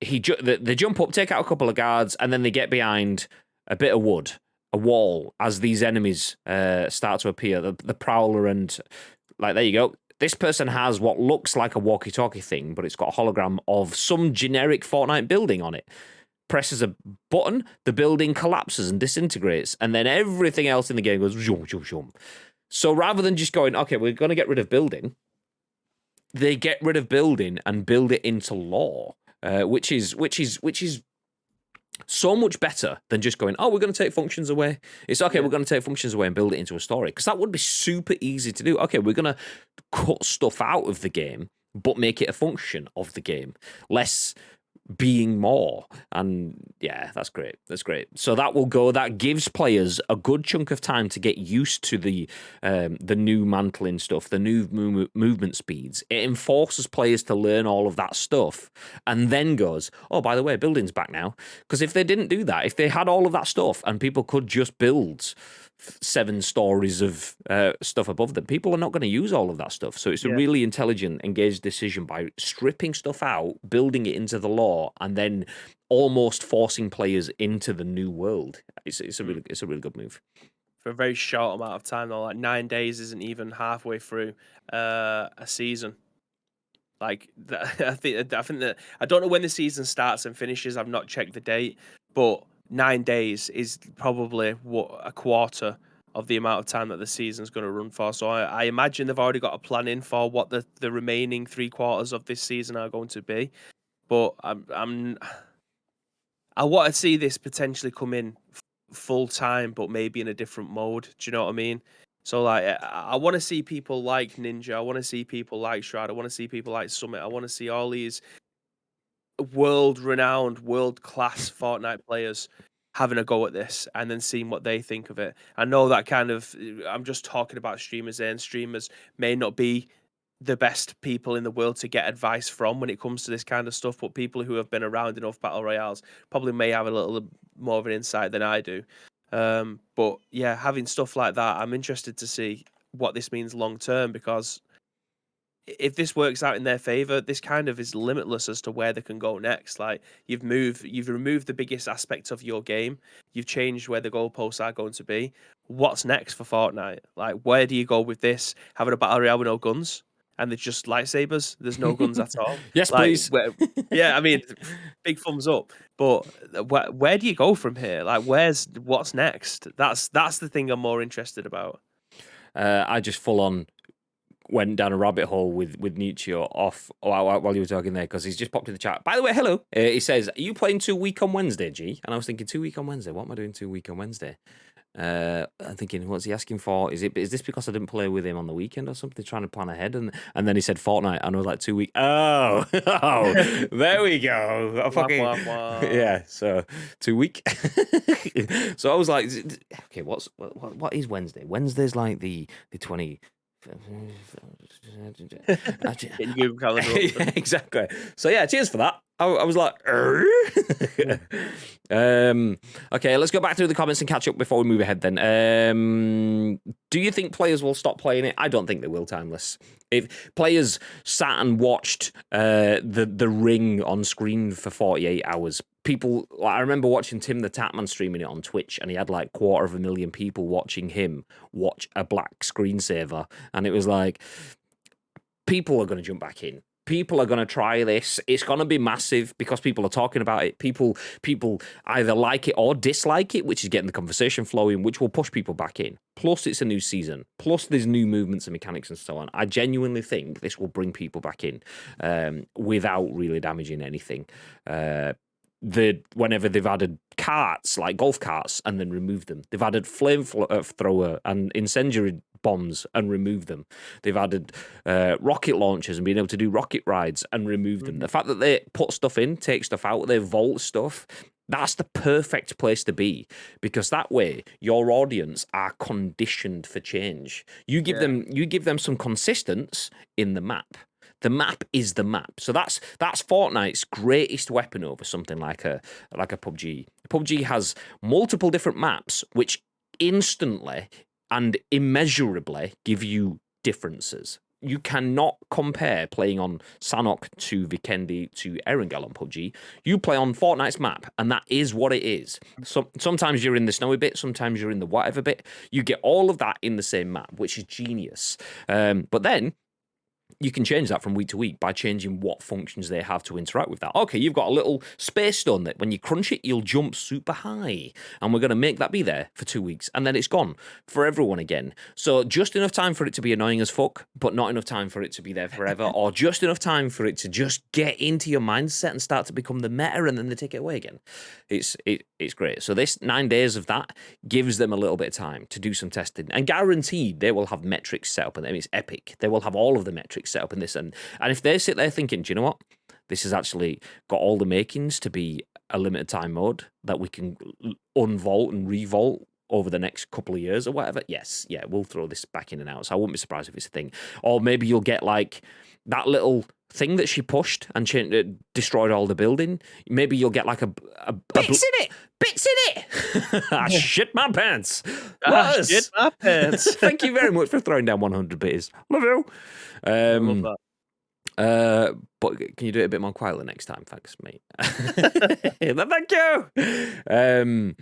They jump up, take out a couple of guards, and then they get behind a bit of wood, a wall, as these enemies start to appear. The Prowler and, like, there you go. This person has what looks like a walkie-talkie thing, but it's got a hologram of some generic Fortnite building on it. Presses a button, the building collapses and disintegrates, and then everything else in the game goes zoom, zoom, zoom. So rather than just going, okay, we're going to get rid of building, they get rid of building and build it into lore. Which is so much better than just going, oh, we're going to take functions away. It's okay, we're going to take functions away and build it into a story, because that would be super easy to do. Okay, we're going to cut stuff out of the game, but make it a function of the game. Less being more. And yeah, that's great. That's great. So that gives players a good chunk of time to get used to the new mantling stuff, the new movement speeds. It enforces players to learn all of that stuff, and then goes, oh, by the way, building's back now. Because if they didn't do that, if they had all of that stuff and people could just build 7 stories of stuff above them, people are not going to use all of that stuff. So it's a really intelligent, engaged decision by stripping stuff out, building it into the lore, and then almost forcing players into the new world. It's a really good move. For a very short amount of time, though, like 9 days isn't even halfway through a season. Like I think that I don't know when the season starts and finishes. I've not checked the date, but 9 days is probably a quarter of the amount of time that the season's going to run for. So I imagine they've already got a plan in for what the remaining 3 quarters of this season are going to be. But I want to see this potentially come in full time, but maybe in a different mode. Do you know what I mean? So like, I want to see people like Ninja. I want to see people like Shroud. I want to see people like Summit. I want to see all these world-renowned, world-class Fortnite players having a go at this and then seeing what they think of it. I know that I'm just talking about streamers there, and streamers may not be the best people in the world to get advice from when it comes to this kind of stuff, but people who have been around enough battle royales probably may have a little more of an insight than I do. But yeah, having stuff like that, I'm interested to see what this means long term, because if this works out in their favor, this kind of is limitless as to where they can go next. Like, you've removed the biggest aspect of your game. You've changed where the goalposts are going to be. What's next for Fortnite? Like, where do you go with this? Having a battle royale with no guns? And they're just lightsabers. There's no guns at all. Yes, like, please. Yeah, I mean, big thumbs up. But where do you go from here? Like, what's next? That's the thing I'm more interested about. I just full on went down a rabbit hole with Nietzsche off while you were talking there, because he's just popped in the chat. By the way, hello. He says, are you playing 2 week on Wednesday, G? And I was thinking, 2 week on Wednesday? What am I doing 2 week on Wednesday? I'm thinking, what's he asking for? Is this because I didn't play with him on the weekend or something, trying to plan ahead? And then he said Fortnite, and I was like, 2 week. Oh, there we go. Yeah, so 2 week. So I was like, okay, what is Wednesday? Wednesday's like the 20. Yeah, exactly. So yeah, cheers for that. I was like, okay, let's go back through the comments and catch up before we move ahead then. Do you think players will stop playing it? I don't think they will, Timeless. If players sat and watched the ring on screen for 48 hours, people, like, I remember watching Tim the Tatman streaming it on Twitch, and he had like 250,000 people watching him watch a black screensaver, and it was like, people are going to jump back in. People are going to try this. It's going to be massive because people are talking about it. People either like it or dislike it, which is getting the conversation flowing, which will push people back in. Plus, it's a new season. Plus, there's new movements and mechanics and so on. I genuinely think this will bring people back in without really damaging anything. Whenever they've added carts, like golf carts, and then removed them. They've added flamethrower and incendiary bombs and removed them. They've added rocket launchers and being able to do rocket rides and remove them. The fact that they put stuff in, take stuff out, they vault stuff, that's the perfect place to be, because that way your audience are conditioned for change. You give them some consistence in the map. The map is the map. So that's Fortnite's greatest weapon over something like a PUBG. PUBG has multiple different maps which instantly and immeasurably give you differences. You cannot compare playing on Sanhok to Vikendi to Erangel on PUBG. You play on Fortnite's map, and that is what it is. So, sometimes you're in the snowy bit, sometimes you're in the whatever bit. You get all of that in the same map, which is genius. But then you can change that from week to week by changing what functions they have to interact with that. Okay, you've got a little space stone that when you crunch it, you'll jump super high. And we're going to make that be there for 2 weeks. And then it's gone for everyone again. So just enough time for it to be annoying as fuck, but not enough time for it to be there forever. Or just enough time for it to just get into your mindset and start to become the meta, and then they take it away again. It's great. So this 9 days of that gives them a little bit of time to do some testing. And guaranteed they will have metrics set up. And it's epic. They will have all of the metrics set up in this, and if they sit there thinking, do you know what, this has actually got all the makings to be a limited time mode that we can unvault and revault over the next couple of years or whatever, yes, yeah, we'll throw this back in and out. So I wouldn't be surprised if it's a thing. Or maybe you'll get like that little thing that she pushed and destroyed all the building. Maybe you'll get like a bits in it. I shit my pants. Shit my pants. Thank you very much for throwing down 100 bits. Love you. Love that. But can you do it a bit more quietly next time? Thanks, mate. Thank you.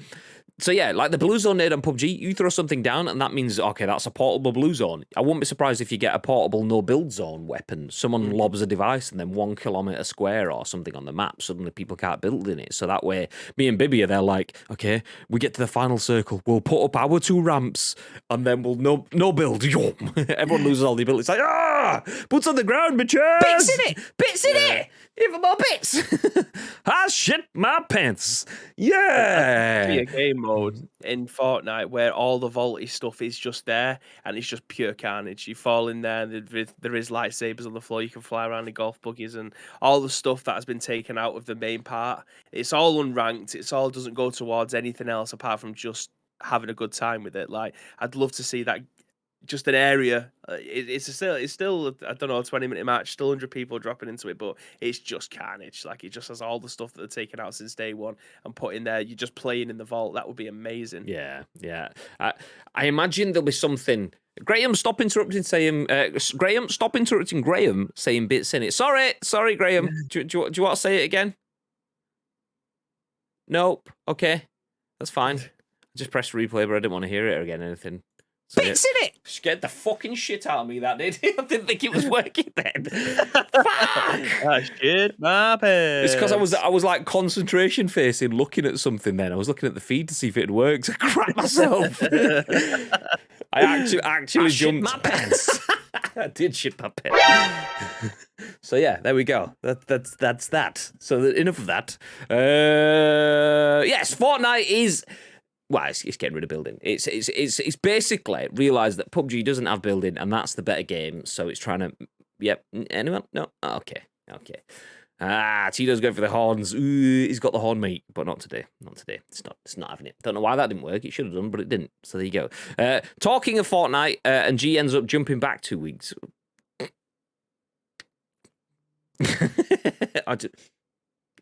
So yeah, like the blue zone nade on PUBG, you throw something down and that means, okay, that's a portable blue zone. I wouldn't be surprised if you get a portable no build zone weapon. Someone lobs a device and then 1 kilometer square or something on the map, suddenly people can't build in it. So that way, me and Bibby are there like, okay, we get to the final circle, we'll put up our 2 ramps and then we'll no build. Everyone loses all the ability. It's like, boots on the ground, bitches! Bits in it! Even more bits! I shit my pants. Yeah! Be a game mode in Fortnite where all the vaulty stuff is just there and it's just pure carnage. You fall in there and there is lightsabers on the floor. You can fly around in golf buggies and all the stuff that has been taken out of the main part. It's all unranked. It's all doesn't go towards anything else apart from just having a good time with it. Like, I'd love to see that. Just an area. It's still I don't know, a 20-minute match, still 100 people dropping into it, but it's just carnage. Like, it just has all the stuff that they're taking out since day one and put in there. You're just playing in the vault. That would be amazing. Yeah. I imagine there'll be something. Graham, stop interrupting. Graham, stop interrupting. Graham saying bits in it. Sorry, Graham. do you want to say it again? Nope. Okay, that's fine. I just pressed replay, but I didn't want to hear it again. Anything. So, bits in it. Scared the fucking shit out of me, that did. I didn't think it was working then. Fuck! I shit my pants. It's because I was like concentration facing, looking at something. Then I was looking at the feed to see if it worked. I crap myself. I actually jumped my pants. I did shit my pants. So yeah, there we go. That's that. So enough of that. Yes, Fortnite is. Well, it's getting rid of building. It's basically realised that PUBG doesn't have building, and that's the better game. So it's trying to. Yep. Anyone? No. Oh, okay. Tito's going for the horns. Ooh, he's got the horn, mate, but not today. It's not having it. Don't know why that didn't work. It should have done, but it didn't. So there you go. Talking of Fortnite, and G ends up jumping back 2 weeks.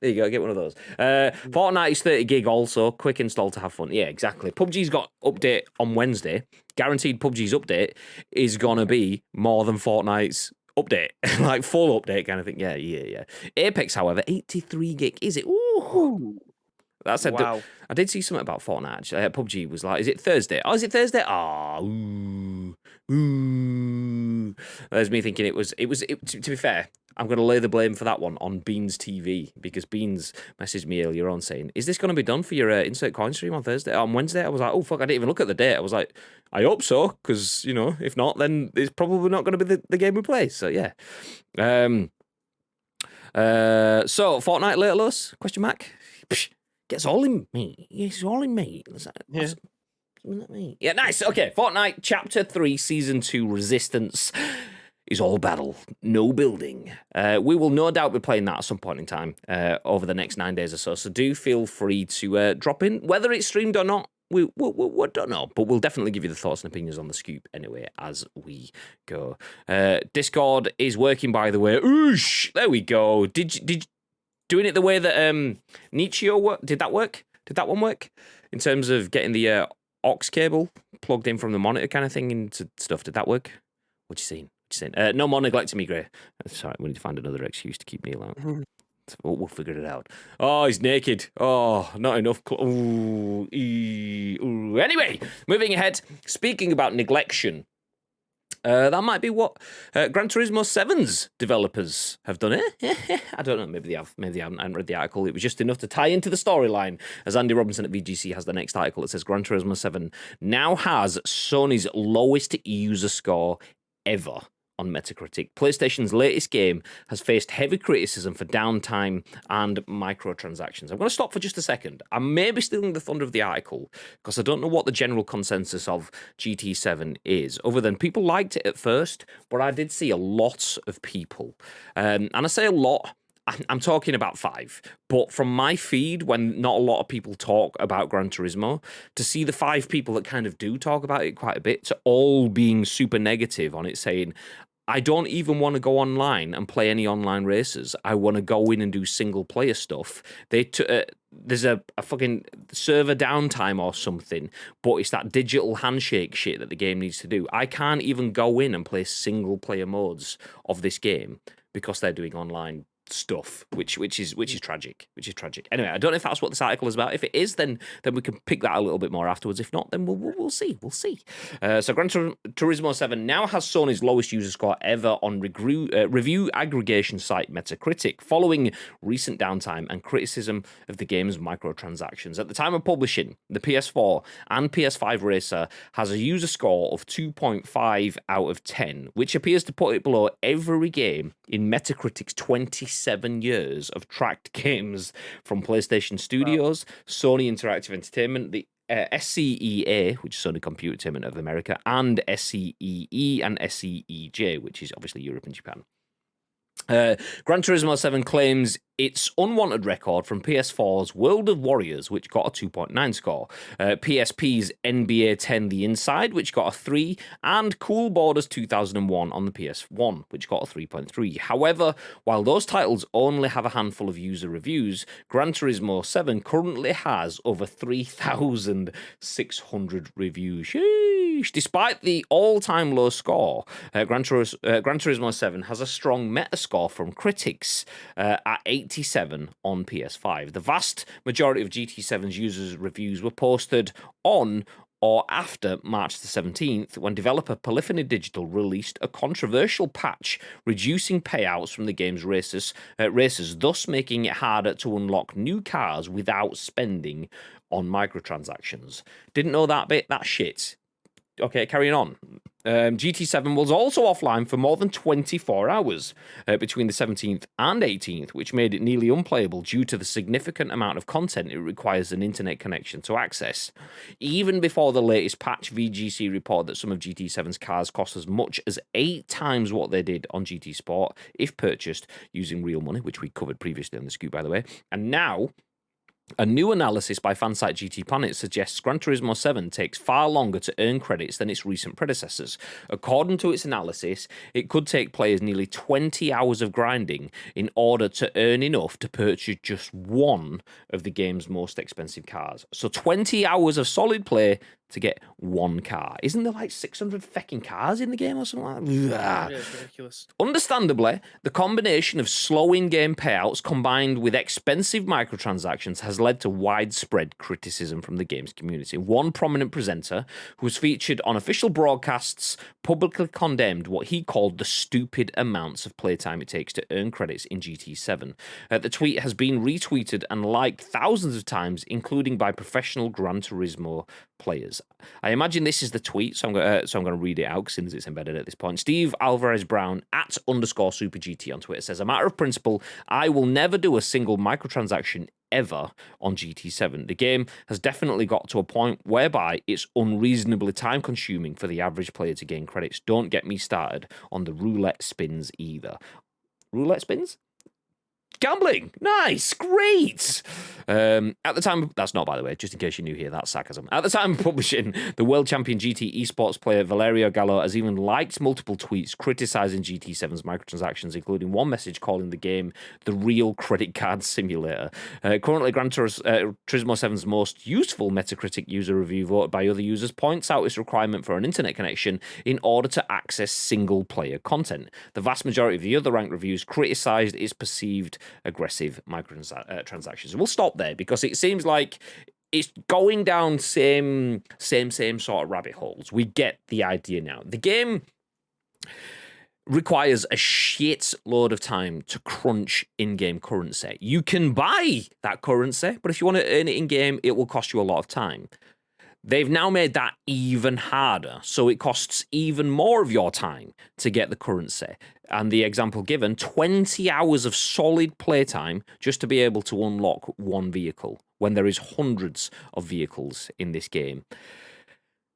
There you go, get one of those. Fortnite is 30 gig also. Quick install to have fun. Yeah, exactly. PUBG's got update on Wednesday. Guaranteed PUBG's update is going to be more than Fortnite's update. Like full update kind of thing. Yeah. Apex, however, 83 gig. Is it? Ooh. That's a wow. I did see something about Fortnite. PUBG was like, is it Thursday? Oh, is it Thursday? Oh, ooh. Ooh. There's me thinking it was. To be fair, I'm going to lay the blame for that one on Beans TV because Beans messaged me earlier on saying, "Is this going to be done for your insert coin stream on Wednesday?" I was like, "Oh fuck, I didn't even look at the date." I was like, "I hope so, because if not, then it's probably not going to be the game we play." So yeah. So Fortnite later us? Question mark. Psh, gets all in me. It's all in me. Yeah. Yeah, nice. Okay, Fortnite Chapter 3, Season 2, Resistance is all battle, no building. We will no doubt be playing that at some point in time over the next 9 days or so, so do feel free to drop in. Whether it's streamed or not, we don't know, but we'll definitely give you the thoughts and opinions on the scoop anyway as we go. Discord is working, by the way. Oosh! There we go. Did you doing it the way that Nietzsche worked? Did that work? Did that one work? In terms of getting the aux cable plugged in from the monitor kind of thing into stuff. Did that work? What you seen? No more neglecting me, Gray. Sorry, we need to find another excuse to keep Neil out. We'll figure it out. Oh, he's naked. Oh, not enough. Ooh. Anyway, moving ahead. Speaking about neglection, that might be what Gran Turismo 7's developers have done it. I don't know. Maybe they have. Maybe they haven't. I haven't read the article. It was just enough to tie into the storyline. As Andy Robinson at VGC has the next article. It says Gran Turismo 7 now has Sony's lowest user score ever on Metacritic. PlayStation's latest game has faced heavy criticism for downtime and microtransactions. I'm going to stop for just a second. I may be stealing the thunder of the article because I don't know what the general consensus of GT7 is, other than people liked it at first, but I did see a lot of people. And I say a lot, I'm talking about 5, but from my feed, when not a lot of people talk about Gran Turismo, to see the 5 people that kind of do talk about it quite a bit, to all being super negative on it, saying, I don't even want to go online and play any online races. I want to go in and do single player stuff. There's a fucking server downtime or something, but it's that digital handshake shit that the game needs to do. I can't even go in and play single player modes of this game because they're doing online stuff, which is tragic. Anyway, I don't know if that's what this article is about. If it is, then we can pick that a little bit more afterwards. If not, then we'll see. So Gran Turismo 7 now has Sony's lowest user score ever on review aggregation site Metacritic, following recent downtime and criticism of the game's microtransactions. At the time of publishing, the PS4 and PS5 racer has a user score of 2.5 out of 10, which appears to put it below every game in Metacritic's 27 years of tracked games from PlayStation Studios, Sony Interactive Entertainment, the SCEA, which is Sony Computer Entertainment of America, and SCEE and SCEJ, which is obviously Europe and Japan. Gran Turismo 7 claims its unwanted record from PS4's World of Warriors, which got a 2.9 score, PSP's NBA 10 The Inside, which got a 3, and Cool Borders 2001 on the PS1, which got a 3.3. However, while those titles only have a handful of user reviews, Gran Turismo 7 currently has over 3,600 reviews. Sheesh. Despite the all-time low score, Gran Turismo 7 has a strong Metascore from critics at 87 on PS5. The vast majority of GT7's users' reviews were posted on or after March the 17th, when developer Polyphony Digital released a controversial patch reducing payouts from the game's races, thus making it harder to unlock new cars without spending on microtransactions. Didn't know that bit? That's shit. Okay, carrying on. GT7 was also offline for more than 24 hours between the 17th and 18th, which made it nearly unplayable due to the significant amount of content it requires an internet connection to access. Even before the latest patch, VGC reported that some of GT7's cars cost as much as 8 times what they did on GT Sport if purchased using real money, which we covered previously on the scoop, by the way. And now, a new analysis by fansite GT Planet suggests Gran Turismo 7 takes far longer to earn credits than its recent predecessors. According to its analysis, it could take players nearly 20 hours of grinding in order to earn enough to purchase just one of the game's most expensive cars. So 20 hours of solid play to get one car. Isn't there like 600 fecking cars in the game or something like that? Yeah, it's ridiculous. Understandably, the combination of slow in-game payouts combined with expensive microtransactions has led to widespread criticism from the game's community. One prominent presenter who was featured on official broadcasts publicly condemned what he called the stupid amounts of playtime it takes to earn credits in GT7. The tweet has been retweeted and liked thousands of times, including by professional Gran Turismo players. I imagine this is the tweet, so I'm going to read it out since it's embedded at this point. Steve Alvarez Brown at _SuperGT on Twitter says, a matter of principle, I will never do a single microtransaction ever on GT7. The game has definitely got to a point whereby it's unreasonably time consuming for the average player to gain credits. Don't get me started on the roulette spins either. Roulette spins? Gambling, nice, great. At the time, that's not, by the way, just in case you're new here, that's sarcasm. At the time of publishing, the world champion GT esports player Valerio Gallo has even liked multiple tweets criticizing GT7's microtransactions, including one message calling the game the real credit card simulator. Currently, Gran Turismo 7's most useful Metacritic user review voted by other users points out its requirement for an internet connection in order to access single-player content. The vast majority of the other ranked reviews criticized its perceived aggressive microtransactions. We'll stop there because it seems like it's going down same sort of rabbit holes. We get the idea now. The game requires a shit load of time to crunch in-game currency. You can buy that currency, but if you want to earn it in-game, it will cost you a lot of time. They've now made that even harder, so it costs even more of your time to get the currency. And the example given, 20 hours of solid playtime just to be able to unlock one vehicle, when there is hundreds of vehicles in this game.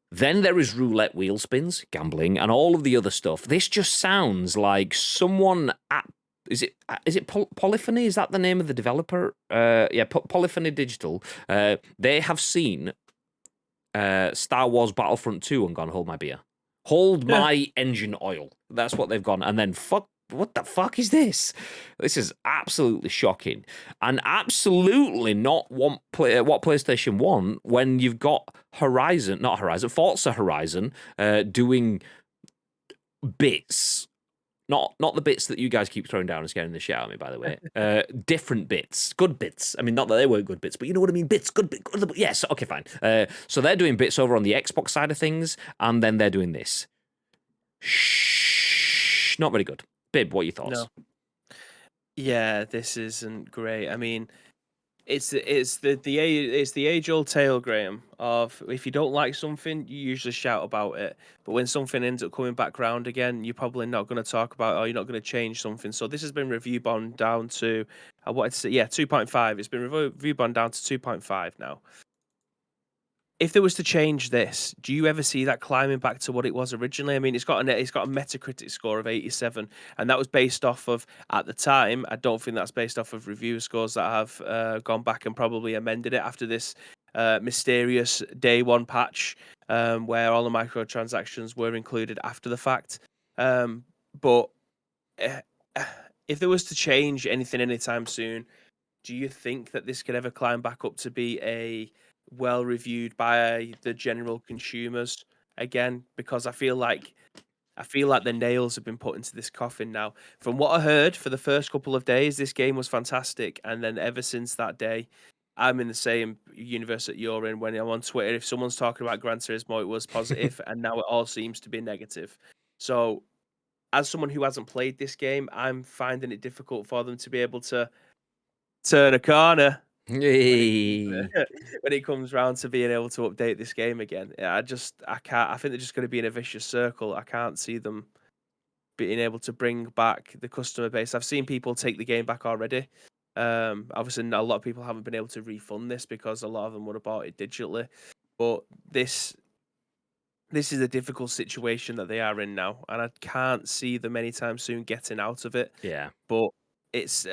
Then there is roulette wheel spins, gambling, and all of the other stuff. This just sounds like someone at... Is it Polyphony? Is that the name of the developer? Polyphony Digital. They have seen Star Wars Battlefront 2 and gone, hold my beer. Hold my engine oil. That's what they've gone. And then, what the fuck is this? This is absolutely shocking. And absolutely not what PlayStation want when you've got Forza Horizon doing bits. Not the bits that you guys keep throwing down and scaring the shit out of me, by the way. Different bits. Good bits. I mean, not that they weren't good bits, but you know what I mean? Bits. Good bits. Yes, okay, fine. So they're doing bits over on the Xbox side of things, and then they're doing this. Shh. Not very good. Bib, what are your thoughts? No. Yeah, this isn't great. I mean, it's the age-old tale, Graham, of if you don't like something, you usually shout about it. But when something ends up coming back round again, you're probably not going to talk about it, or you're not going to change something. So this has been review bombed down to, I wanted to say, 2.5. It's been review bombed down to 2.5 now. If there was to change this, do you ever see that climbing back to what it was originally? I mean, it's got a Metacritic score of 87, and that was based off of, at the time, I don't think that's based off of review scores that have gone back and probably amended it after this mysterious day one patch where all the microtransactions were included after the fact. But if there was to change anything anytime soon, do you think that this could ever climb back up to be a well reviewed by the general consumers again? Because I feel like the nails have been put into this coffin now. From what I heard, for the first couple of days, this game was fantastic, and then ever since that day, I'm in the same universe that you're in. When I'm on Twitter, if someone's talking about Gran Turismo, it was positive, and now it all seems to be negative. So, as someone who hasn't played this game, I'm finding it difficult for them to be able to turn a corner when it comes round to being able to update this game again. I can't. I think they're just going to be in a vicious circle. I can't see them being able to bring back the customer base. I've seen people take the game back already. Obviously, a lot of people haven't been able to refund this because a lot of them would have bought it digitally. But this is a difficult situation that they are in now, and I can't see them anytime soon getting out of it. Yeah. But it's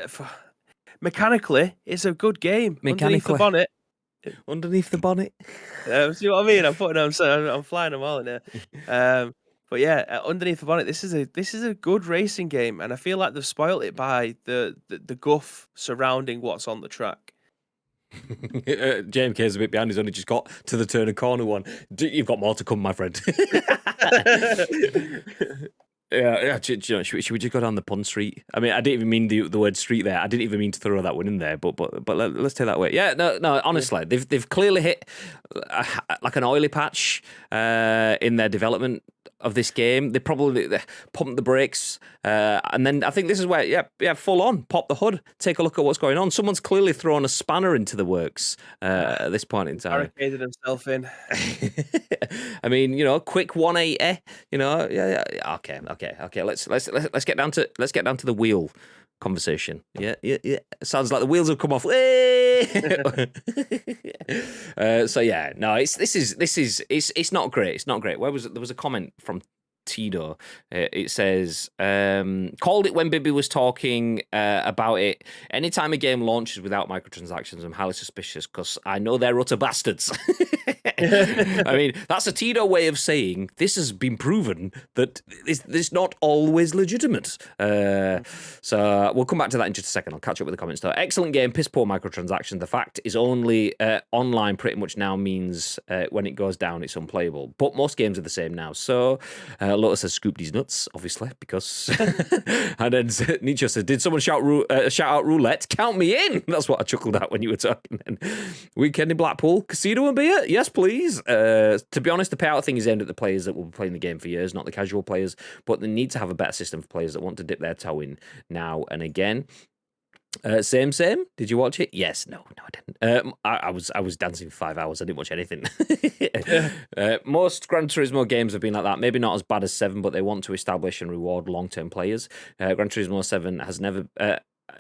mechanically, it's a good game. Mechanically. Underneath the bonnet. See what I mean? I'm flying them all in there. But yeah, underneath the bonnet, this is a good racing game, and I feel like they've spoiled it by the guff surrounding what's on the track. JMK's a bit behind. He's only just got to the turn and corner one. You've got more to come, my friend. Yeah. You know, should we just go down the pun street? I mean, I didn't even mean the word street there. I didn't even mean to throw that one in there. But let's take that away. Yeah. No. Honestly, they've clearly hit like an oily patch in their development of this game. They probably pumped the brakes, and then I think this is where full on pop the hood, take a look at what's going on. Someone's clearly thrown a spanner into the works at this point in time. Barricaded himself in. I mean, you know, quick 180. You know, yeah. Okay. Let's get down to the wheel conversation. Yeah. Sounds like the wheels have come off. So yeah, no, it's not great. It's not great. There was a comment from Tito. It says, called it when Bibby was talking about it. Anytime a game launches without microtransactions, I'm highly suspicious because I know they're utter bastards. I mean, that's a Tito way of saying this has been proven that it's not always legitimate. So we'll come back to that in just a second. I'll catch up with the comments though. Excellent game, piss poor microtransactions. The fact is only online pretty much now means when it goes down, it's unplayable. But most games are the same now. So Lotus has scooped his nuts, obviously, because. And then Nietzsche says, "Did someone shout out roulette? Count me in." That's what I chuckled at when you were talking. Then weekend in Blackpool, casino and beer. Yes, please. To be honest, the payout thing is aimed at the players that will be playing the game for years, not the casual players. But they need to have a better system for players that want to dip their toe in now and again. Same. Did you watch it? Yes. No, I didn't. I was dancing for 5 hours. I didn't watch anything. Most Gran Turismo games have been like that. Maybe not as bad as 7, but they want to establish and reward long-term players. Gran Turismo 7 has never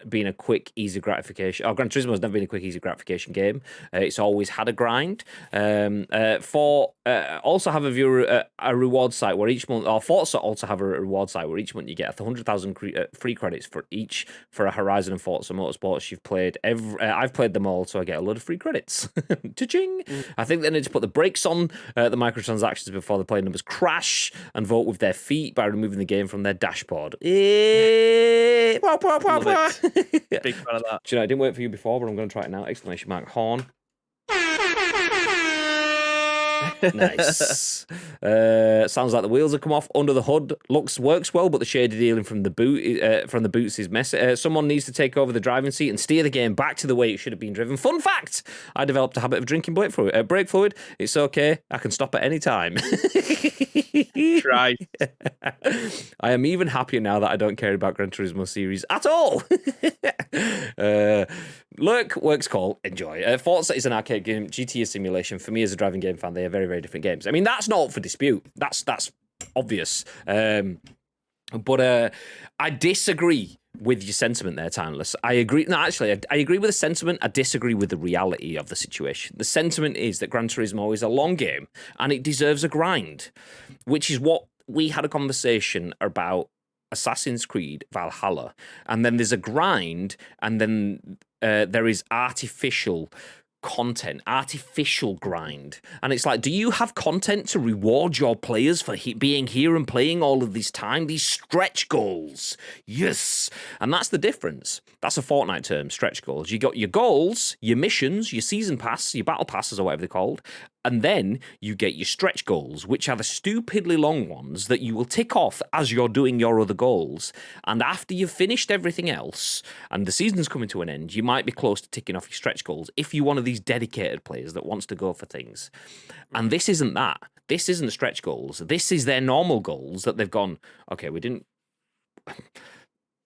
been a quick, easy gratification. Gran Turismo has never been a quick, easy gratification game. It's always had a grind. Also have a reward site where each month, or Forza also have a reward site where each month you get 100,000 free credits for a Horizon and Forza Motorsports. You've played I've played them all, so I get a load of free credits. Cha-ching! I think they need to put the brakes on the microtransactions before the player numbers crash and vote with their feet by removing the game from their dashboard. Big fan of that. Do you know, I didn't wait for you before, but I'm going to try it now. Exclamation mark, horn. Nice. Sounds like the wheels have come off under the hood. Works well, but the shaded dealing from the boots is messy. Someone needs to take over the driving seat and steer the game back to the way it should have been driven. Fun fact: I developed a habit of drinking brake fluid. It's okay. I can stop at any time. Try. I am even happier now that I don't care about Gran Turismo series at all. Lurk, works call, enjoy. Forza is an arcade game. GT is simulation. For me as a driving game fan, they are very, very different games. I mean, that's not up for dispute. That's obvious. But I disagree with your sentiment there, Timeless. I agree. No, actually, I agree with the sentiment. I disagree with the reality of the situation. The sentiment is that Gran Turismo is a long game and it deserves a grind, which is what we had a conversation about Assassin's Creed Valhalla. And then there's a grind, and then there is artificial content, artificial grind. And it's like, do you have content to reward your players for being here and playing all of this time? These stretch goals. Yes. And that's the difference. That's a Fortnite term, stretch goals. You got your goals, your missions, your season pass, your battle passes or whatever they're called. And then you get your stretch goals, which are the stupidly long ones that you will tick off as you're doing your other goals. And after you've finished everything else and the season's coming to an end, you might be close to ticking off your stretch goals if you're one of these dedicated players that wants to go for things. And this isn't that. This isn't stretch goals. This is their normal goals that they've gone, okay, we didn't...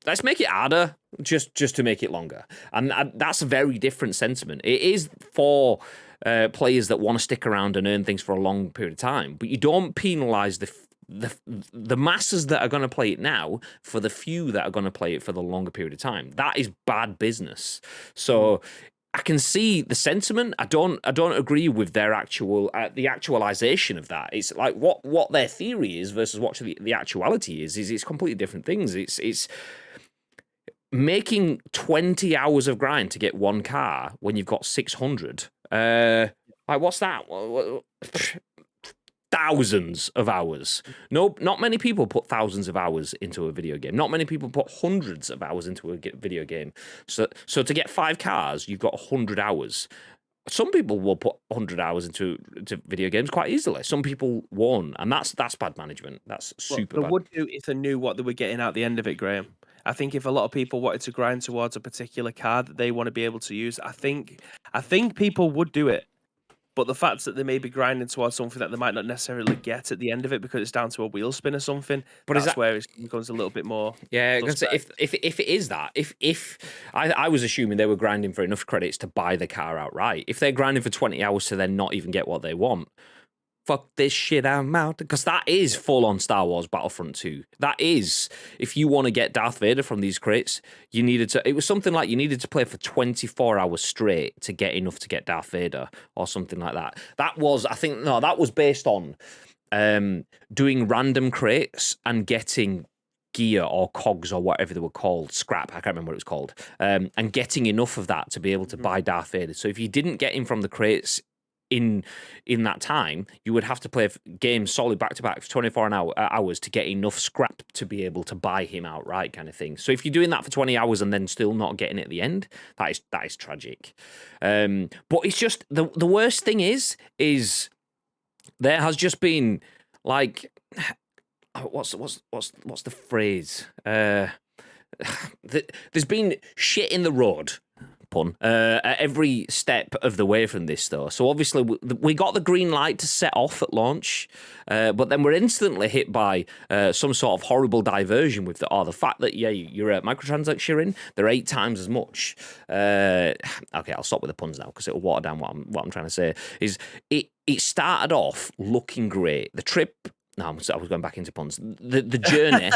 Let's make it harder just to make it longer. And that's a very different sentiment. It is for... players that want to stick around and earn things for a long period of time, but you don't penalise the masses that are going to play it now for the few that are going to play it for the longer period of time. That is bad business. So I can see the sentiment. I don't agree with their the actualization of that. It's like what their theory is versus what the actuality is it's completely different things. It's making 20 hours of grind to get one car when you've got 600. Like what's that? Thousands of hours. No, not many people put thousands of hours into a video game. Not many people put hundreds of hours into a video game. So to get 5 cars, you've got 100 hours. some people will put 100 hours into video games quite easily. Some people won't, and that's bad management. That's super They bad. would do if they knew what they were getting out the end of it, Graham. I think if a lot of people wanted to grind towards a particular card that they want to be able to use, I think people would do it. But the fact that they may be grinding towards something that they might not necessarily get at the end of it because it's down to a wheel spin or something, But that's where it becomes a little bit more. Yeah, because if it is that, if I was assuming they were grinding for enough credits to buy the car outright. If they're grinding for 20 hours to then not even get what they want, fuck this shit, I'm out. Because that is full on Star Wars Battlefront 2. That is, if you want to get Darth Vader from these crates, it was something like you needed to play for 24 hours straight to get enough to get Darth Vader or something like that. That was based on doing random crates and getting gear or cogs or whatever they were called, scrap, I can't remember what it was called, and getting enough of that to be able to buy Darth Vader. So if you didn't get him from the crates in that time, you would have to play games solid back-to-back for 24 hours to get enough scrap to be able to buy him outright, kind of thing. So if you're doing that for 20 hours and then still not getting it at the end, that is tragic. But it's just, the worst thing is there has just been, like, what's the phrase? There's been shit in the road, pun, at every step of the way from this, though. So obviously we got the green light to set off at launch, but then we're instantly hit by some sort of horrible diversion with the fact that your microtransactions you're in, they're 8 times as much. Okay, I'll stop with the puns now because it'll water down what I'm trying to say. Is it started off looking great. The trip. No, I was going back into puns. The journey,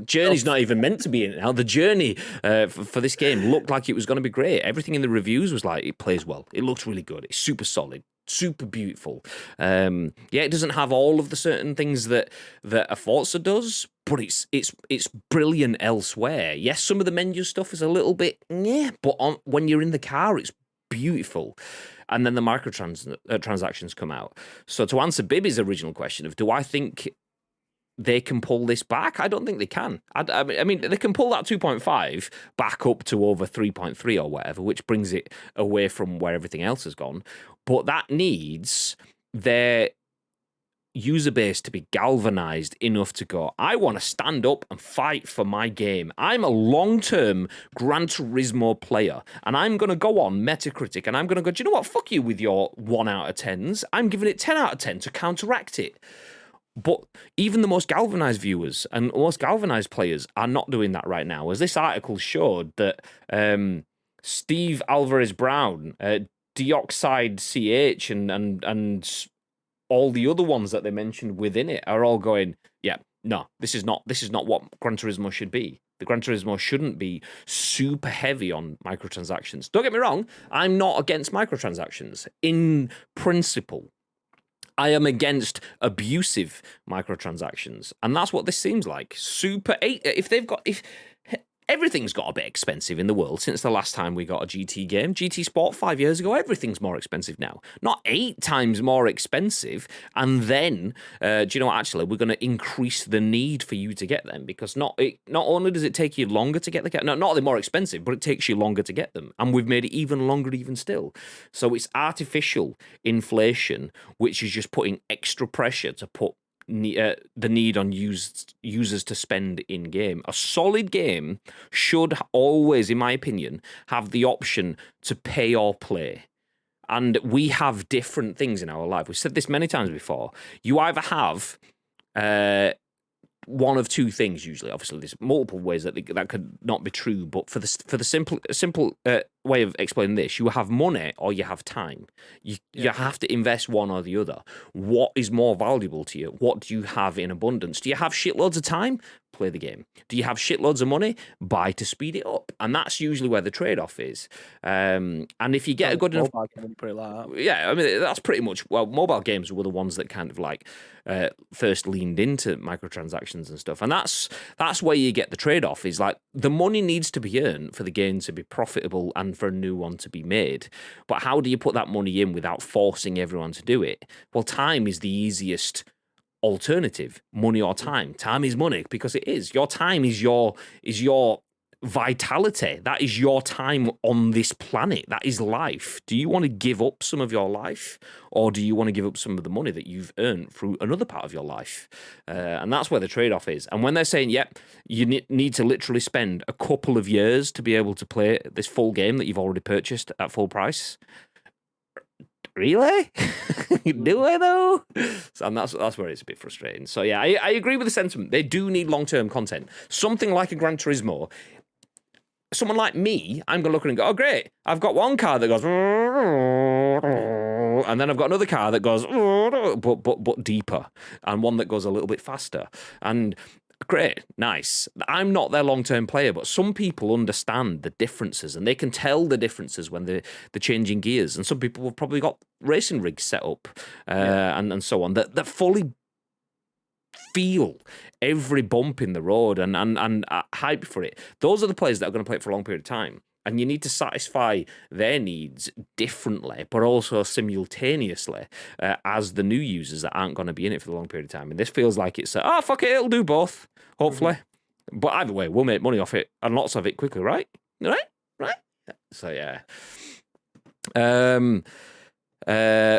journey's not even meant to be in it now. The journey for this game looked like it was going to be great. Everything in the reviews was like, it plays well. It looks really good. It's super solid, super beautiful. It doesn't have all of the certain things that a Forza does, but it's brilliant elsewhere. Yes, some of the menu stuff is a little bit, but when you're in the car, it's beautiful. And then the microtransactions come out. So to answer Bibby's original question of, do I think they can pull this back? I don't think they can. I mean, they can pull that 2.5 back up to over 3.3 or whatever, which brings it away from where everything else has gone. But that needs their user base to be galvanized enough to go, I want to stand up and fight for my game. I'm a long-term Gran Turismo player, and I'm going to go on Metacritic, and I'm going to go, do you know what? Fuck you with your 1 out of 10s. I'm giving it 10 out of 10 to counteract it. But even the most galvanized viewers and most galvanized players are not doing that right now. As this article showed that Steve Alvarez Brown, Deoxide CH, and all the other ones that they mentioned within it are all going, this is not what Gran Turismo should be. The Gran Turismo shouldn't be super heavy on microtransactions. Don't get me wrong, I'm not against microtransactions. In principle, I am against abusive microtransactions. And that's what this seems like. If everything's got a bit expensive in the world since the last time we got a GT game. GT Sport 5 years ago, everything's more expensive now. Not 8 times more expensive. And then, do you know what, actually, we're going to increase the need for you to get them because not only does it take you longer to get the not only more expensive, but it takes you longer to get them. And we've made it even longer even still. So it's artificial inflation, which is just putting extra pressure to put the need on users to spend in game. A solid game should always, in my opinion, have the option to pay or play. And we have different things in our life. We've said this many times before. You either have one of two things usually. Obviously, there's multiple ways that could not be true. But for the simple way of explaining this, you have money or you have time. You have to invest one or the other. What is more valuable to you? What do you have in abundance? Do you have shitloads of time? Play the game. Do you have shitloads of money? Buy to speed it up. And that's usually where the trade-off is. And if you get a good enough... Put it like that. Yeah, I mean, that's pretty much... Well, mobile games were the ones that kind of like first leaned into microtransactions and stuff. And that's where you get the trade-off, is like the money needs to be earned for the game to be profitable and for a new one to be made. But how do you put that money in without forcing everyone to do it? Well, time is the easiest alternative. Money or time. Time is money because it is. Your time is your vitality. That is your time on this planet. That is life. Do you want to give up some of your life, or do you want to give up some of the money that you've earned through another part of your life? And that's where the trade-off is. And when they're saying, yep, you need to literally spend a couple of years to be able to play this full game that you've already purchased at full price, really? Do I though? So, and that's where it's a bit frustrating. So yeah, I agree with the sentiment. They do need long-term content. Something like a Gran Turismo. Someone like me, I'm going to look at it and go, oh, great. I've got one car that goes, and then I've got another car that goes, but deeper, and one that goes a little bit faster. And great, nice. I'm not their long-term player, but some people understand the differences, and they can tell the differences when they're changing gears. And some people have probably got racing rigs set up and so on that fully feel every bump in the road and hype for it. Those are the players that are going to play it for a long period of time. And you need to satisfy their needs differently, but also simultaneously as the new users that aren't going to be in it for the long period of time. And this feels like it's, fuck it, it'll do both, hopefully. Mm-hmm. But either way, we'll make money off it, and lots of it quickly, right? Right? So, yeah.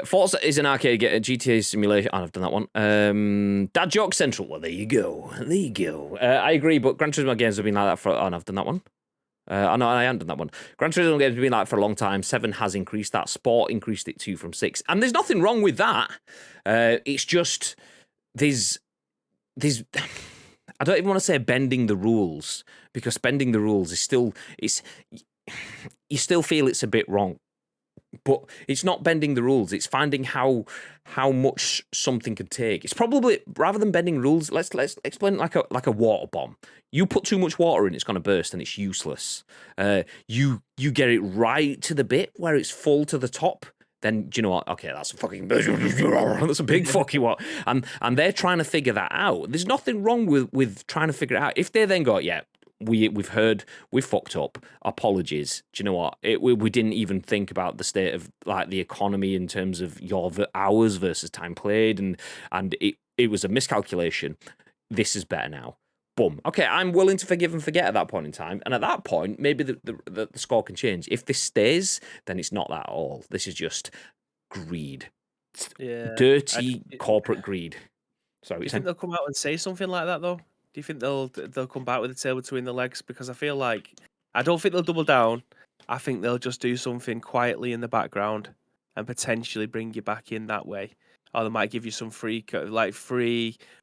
Forza is an arcade GTA simulation. I've done that one. Dad Joke Central. Well, there you go. I agree, but Gran Turismo games have been like that for. Oh, no, I've done that one. No, I haven't done that one. Gran Turismo games have been like that for a long time. 7 has increased that. Sport increased it 2 from 6, and there's nothing wrong with that. It's just there's. I don't even want to say bending the rules, because bending the rules is still you still feel it's a bit wrong. But it's not bending the rules. It's finding how much something could take. It's probably, rather than bending rules, let's explain it like a water bomb. You put too much water in, it's going to burst and it's useless. You get it right to the bit where it's full to the top. Then do you know what? Okay, that's a fucking that's a big fucking what. And they're trying to figure that out. There's nothing wrong with trying to figure it out. If they then go, yeah, we've heard, we fucked up, apologies. Do you know what? We didn't even think about the state of like the economy in terms of your hours versus time played, and it was a miscalculation. This is better now. Boom. Okay, I'm willing to forgive and forget at that point in time, and at that point, maybe the score can change. If this stays, then it's not that at all. This is just greed. Yeah, dirty corporate greed. Sorry, do you think they'll come out and say something like that though? Do you think they'll come back with the tail between the legs? Because I feel like, I don't think they'll double down. I think they'll just do something quietly in the background and potentially bring you back in that way. Or they might give you some free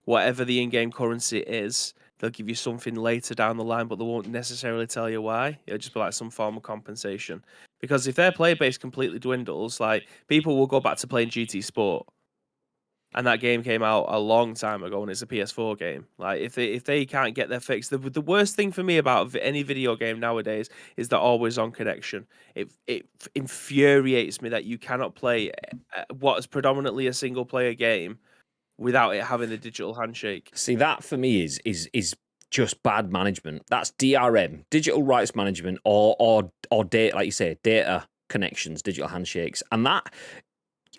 whatever the in-game currency is. They'll give you something later down the line, but they won't necessarily tell you why. It'll just be like some form of compensation. Because if their player base completely dwindles, like, people will go back to playing GT Sport. And that game came out a long time ago, and it's a PS4 game. Like, if they can't get their fix, the worst thing for me about any video game nowadays is the always-on connection. It infuriates me that you cannot play what is predominantly a single-player game without it having the digital handshake. See, that for me is just bad management. That's DRM, digital rights management, or data, like you say, data connections, digital handshakes, and that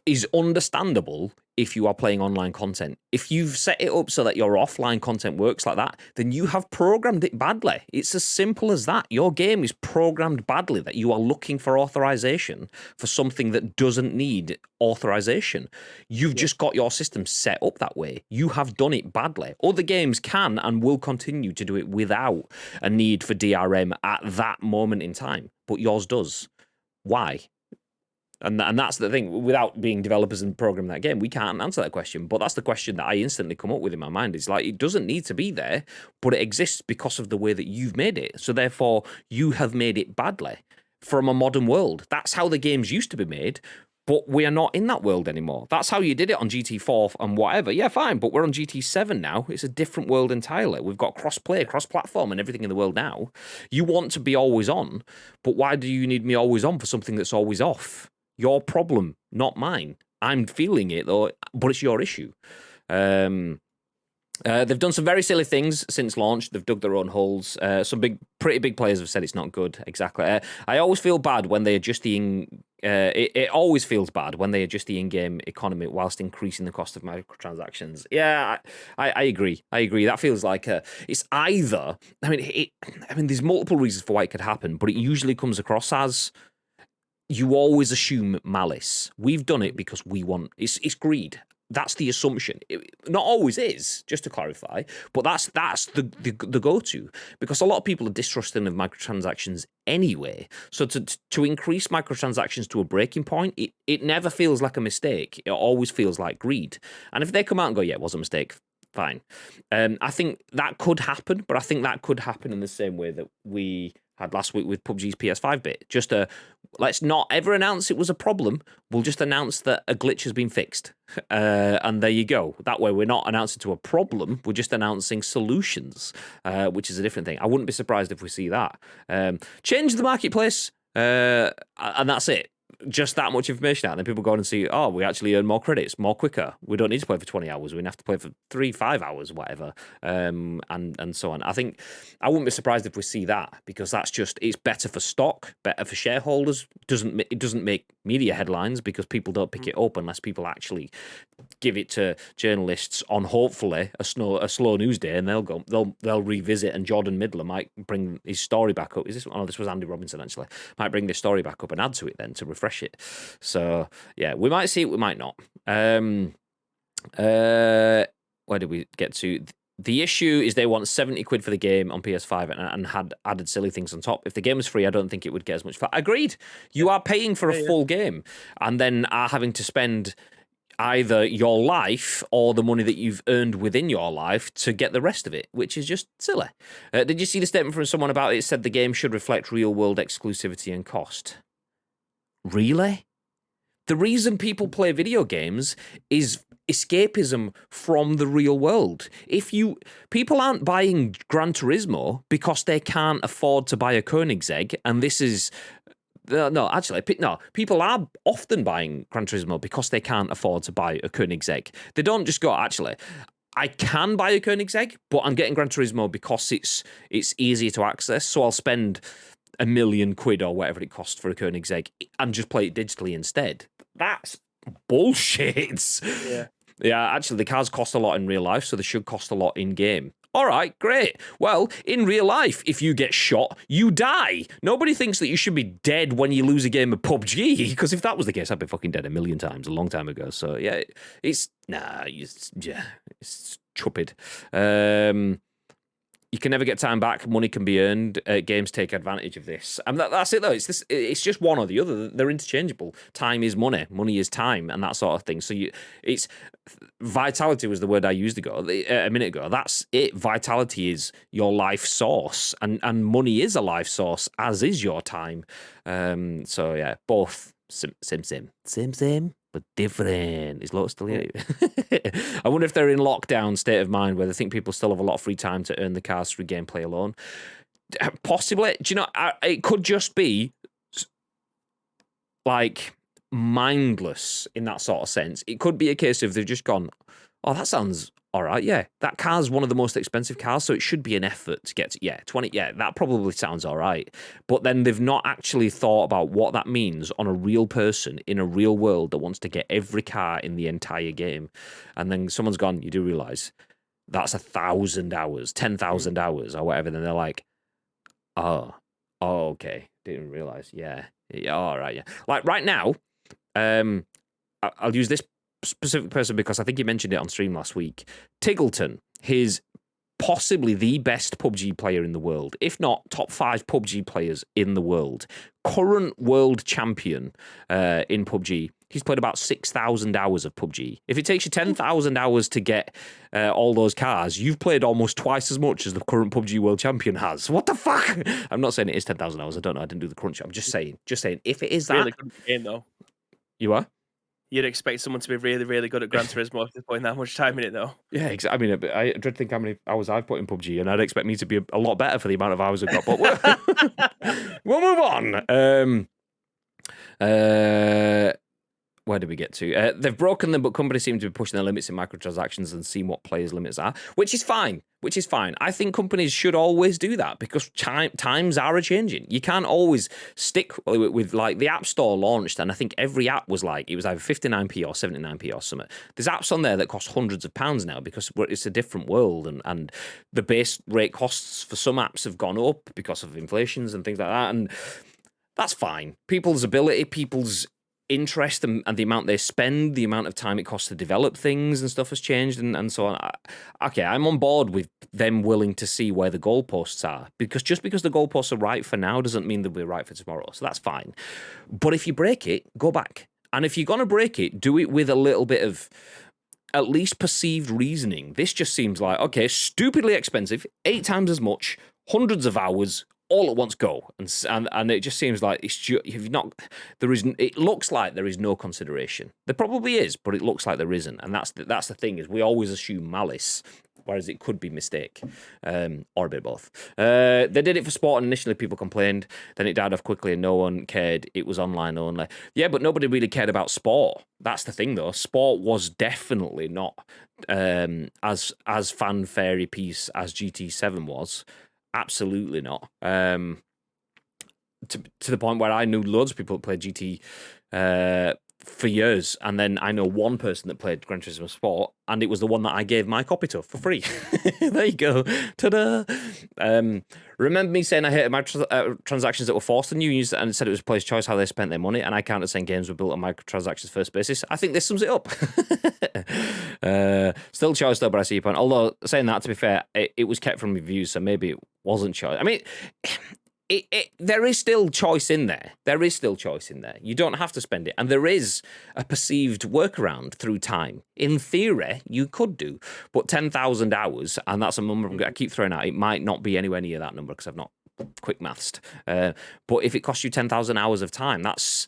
is understandable if you are playing online content. If you've set it up so that your offline content works like that, then you have programmed it badly. It's as simple as that. Your game is programmed badly, that you are looking for authorization for something that doesn't need authorization. You've just got your system set up that way. You have done it badly. Other games can and will continue to do it without a need for DRM at that moment in time, but yours does. Why? And that's the thing. Without being developers and programming that game, we can't answer that question. But that's the question that I instantly come up with in my mind. It's like, it doesn't need to be there, but it exists because of the way that you've made it. So therefore, you have made it badly from a modern world. That's how the games used to be made, but we are not in that world anymore. That's how you did it on GT4 and whatever. Yeah, fine, but we're on GT7 now. It's a different world entirely. We've got cross-play, cross-platform and everything in the world now. You want to be always on, but why do you need me always on for something that's always off? Your problem, not mine. I'm feeling it, though, but it's your issue. They've done some very silly things since launch. They've dug their own holes. Some pretty big players have said it's not good. Exactly. I always feel bad when they adjust the It always feels bad when they adjust the in-game economy whilst increasing the cost of microtransactions. Yeah, I agree. I agree. That feels like it's either. I mean, there's multiple reasons for why it could happen, but it usually comes across as you always assume malice. We've done it because we want. It's greed. That's the assumption. It not always is, just to clarify, but that's the go-to, because a lot of people are distrusting of microtransactions anyway. So to increase microtransactions to a breaking point, it never feels like a mistake. It always feels like greed. And if they come out and go, yeah, it was a mistake, fine. I think that could happen, but I think that could happen in the same way that we had last week with PUBG's PS5 bit. Just let's not ever announce it was a problem. We'll just announce that a glitch has been fixed. And there you go. That way we're not announcing to a problem. We're just announcing solutions, which is a different thing. I wouldn't be surprised if we see that. Change the marketplace, and that's it. Just that much information out, and then people go on and see, oh, we actually earn more credits more quicker. We don't need to play for 20 hours. We have to play for 3-5 hours, whatever, and so on. I think I wouldn't be surprised if we see that, because that's just, it's better for stock, better for shareholders. It doesn't make media headlines because people don't pick it up unless people actually give it to journalists on hopefully a slow news day, and they'll revisit, and Jordan Midler might bring his story back up. Is this? Oh, this was Andy Robinson actually. Might bring this story back up and add to it then to refresh it. So yeah, we might see it, we might not. Where did we get to? The issue is they want 70 quid for the game on PS5 and had added silly things on top. If the game was free, I don't think it would get as much. Agreed. You are paying for a full game and then are having to spend either your life or the money that you've earned within your life to get the rest of it, which is just silly. Did you see the statement from someone about it? It said the game should reflect real-world exclusivity and cost. Really? The reason people play video games is escapism from the real world. People aren't buying Gran Turismo because they can't afford to buy a Koenigsegg, and this is... No, people are often buying Gran Turismo because they can't afford to buy a Koenigsegg. They don't just go, actually, I can buy a Koenigsegg, but I'm getting Gran Turismo because it's easier to access, so I'll spend £1 million or whatever it costs for a Koenigsegg and just play it digitally instead. That's bullshit. Yeah, actually, the cars cost a lot in real life, so they should cost a lot in game. All right, great. Well, in real life, if you get shot, you die. Nobody thinks that you should be dead when you lose a game of PUBG, because if that was the case, I'd be fucking dead 1,000,000 times a long time ago. So yeah, it's stupid. You can never get time back. Money can be earned. Games take advantage of this. And that's it, though. It's just one or the other. They're interchangeable. Time is money. Money is time, and that sort of thing. So it's vitality was the word I used a minute ago. That's it. Vitality is your life source, and money is a life source, as is your time. So yeah, both same, but different. Is Lotus still here? I wonder if they're in lockdown state of mind where they think people still have a lot of free time to earn the cars through gameplay alone. Possibly. Do you know, it could just be like mindless in that sort of sense. It could be a case of they've just gone, oh, that sounds all right, yeah. That car's one of the most expensive cars, so it should be an effort to get to, 20, that probably sounds all right. But then they've not actually thought about what that means on a real person in a real world that wants to get every car in the entire game. And then someone's gone, you do realise that's 1,000 hours, 10,000 hours or whatever. Then they're like, oh, okay. Didn't realise. Yeah, all right, yeah. Like right now, I'll use this specific person because I think he mentioned it on stream last week. Tiggleton, his possibly the best PUBG player in the world, if not top 5 PUBG players in the world, current world champion in PUBG. He's played about 6,000 hours of PUBG. If it takes you 10,000 hours to get all those cars, you've played almost twice as much as the current PUBG world champion has. What the fuck? I'm not saying it is 10,000 hours. I don't know. I didn't do the crunch. I'm just saying. If it is that, really good game though. You are. You'd expect someone to be really, really good at Gran Turismo if they're putting that much time in it, though. Yeah, exactly. I mean, I dread to think how many hours I've put in PUBG, and I'd expect me to be a lot better for the amount of hours I've got. But we'll move on. Where did we get to? They've broken them, but companies seem to be pushing the limits in microtransactions and seeing what players' limits are, which is fine. I think companies should always do that because times are changing. You can't always stick with like the App Store launched, and I think every app was like, it was either 59p or 79p or something. There's apps on there that cost hundreds of pounds now because it's a different world, and the base rate costs for some apps have gone up because of inflations and things like that, and that's fine. People's ability, people's interest and the amount they spend, the amount of time it costs to develop things and stuff has changed and so on. Okay, I'm on board with them willing to see where the goalposts are, because just because the goalposts are right for now doesn't mean they'll be right for tomorrow. So that's fine. But if you break it, go back. And if you're going to break it, do it with a little bit of at least perceived reasoning. This just seems like, okay, stupidly expensive, 8 times as much, hundreds of hours, all at once go, and it just seems like it looks like there is no consideration. There probably is, but it looks like there isn't, and that's the thing, is we always assume malice, whereas it could be mistake, or a bit of both. They did it for sport, and initially people complained, then it died off quickly and no one cared. It was online only. Yeah, but nobody really cared about sport. That's the thing, though. Sport was definitely not as fanfare piece as GT7 was. Absolutely not. To the point where I knew loads of people that played GT for years, and then I know one person that played Gran Turismo Sport, and it was the one that I gave my copy to for free. There you go. Ta-da! Remember me saying I hated transactions that were forced on you, and said it was a player's choice how they spent their money, and I counted saying games were built on microtransactions first basis. I think this sums it up. Still choice though, but I see your point. Although, saying that, to be fair, it was kept from reviews, so maybe it wasn't choice. I mean, there is still choice in there. You don't have to spend it. And there is a perceived workaround through time. In theory, you could do. But 10,000 hours, and that's a number I keep throwing out, it might not be anywhere near that number because I've not quick mathsed. But if it costs you 10,000 hours of time, that's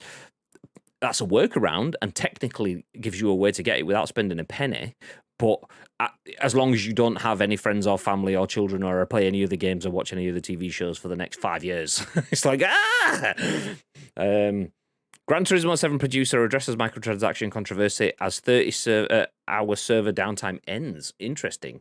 a workaround and technically gives you a way to get it without spending a penny. But as long as you don't have any friends or family or children or play any other games or watch any other TV shows for the next 5 years, it's like, Gran Turismo 7 producer addresses microtransaction controversy as 30-hour server downtime ends. Interesting.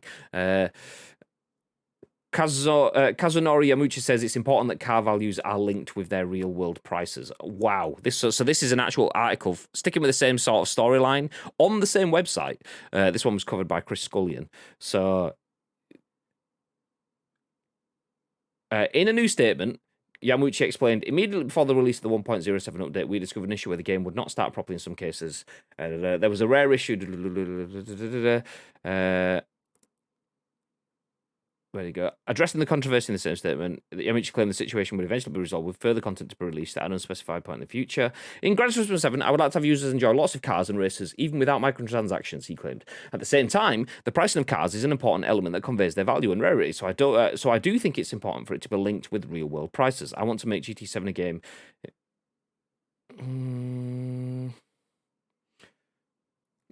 Kazunori Yamuchi says it's important that car values are linked with their real-world prices. Wow. This is an actual article sticking with the same sort of storyline on the same website. This one was covered by Chris Scullion. So, in a new statement, Yamuchi explained, immediately before the release of the 1.07 update, we discovered an issue where the game would not start properly in some cases. There was a rare issue. There you go. Addressing the controversy in the same statement, Yamichi claimed the situation would eventually be resolved with further content to be released at an unspecified point in the future. In Gran Turismo 7, I would like to have users enjoy lots of cars and races, even without microtransactions, he claimed. At the same time, the pricing of cars is an important element that conveys their value and rarity, so I do think it's important for it to be linked with real-world prices. I want to make GT7 a game...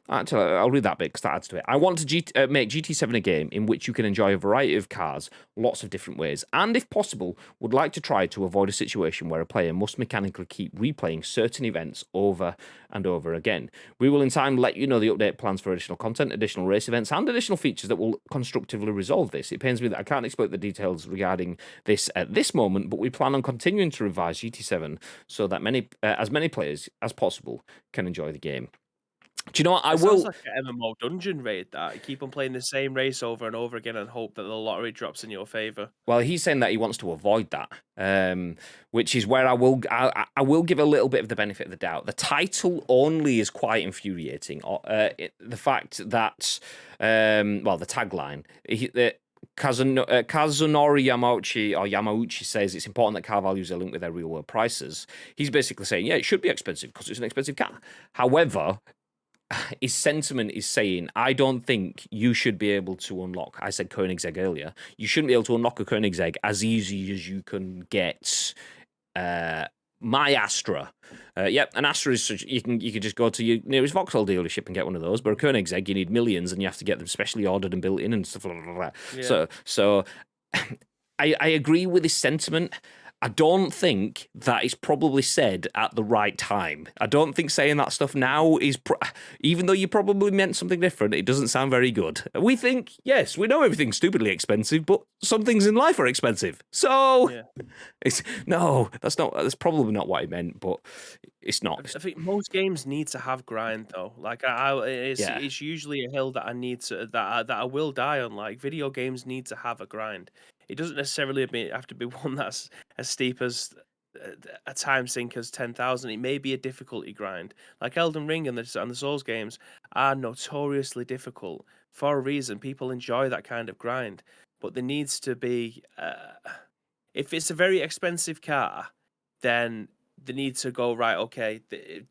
Actually, I'll read that bit because that adds to it. I want to make GT7 a game in which you can enjoy a variety of cars, lots of different ways, and if possible, would like to try to avoid a situation where a player must mechanically keep replaying certain events over and over again. We will in time let you know the update plans for additional content, additional race events, and additional features that will constructively resolve this. It pains me that I can't exploit the details regarding this at this moment, but we plan on continuing to revise GT7 so that as many players as possible can enjoy the game. Do you know what? Sounds like an MMO dungeon raid, that. You keep on playing the same race over and over again and hope that the lottery drops in your favour. Well, he's saying that he wants to avoid that, which is where I will give a little bit of the benefit of the doubt. The title only is quite infuriating. The fact that, the tagline... Kazunori Yamauchi says it's important that car values are linked with their real-world prices. He's basically saying, yeah, it should be expensive because it's an expensive car. However... his sentiment is saying, I don't think you should be able to unlock, I said Koenigsegg earlier, you shouldn't be able to unlock a Koenigsegg as easy as you can get my Astra. An Astra is such, you can just go to your nearest Vauxhall dealership and get one of those, but a Koenigsegg, you need millions and you have to get them specially ordered and built in and stuff like that. Yeah. So I agree with his sentiment. I don't think that is probably said at the right time. I don't think saying that stuff now is, even though you probably meant something different, it doesn't sound very good. We think, yes, we know everything's stupidly expensive, but some things in life are expensive. So, that's probably not what I meant, but it's not. I think most games need to have grind though. Like it's usually a hill that I need to that I will die on. Like video games need to have a grind. It doesn't necessarily have to be one that's as steep as a time sink as 10,000. It may be a difficulty grind. Like Elden Ring and the Souls games are notoriously difficult for a reason. People enjoy that kind of grind, but there needs to be. If it's a very expensive car, then they need to go right. Okay,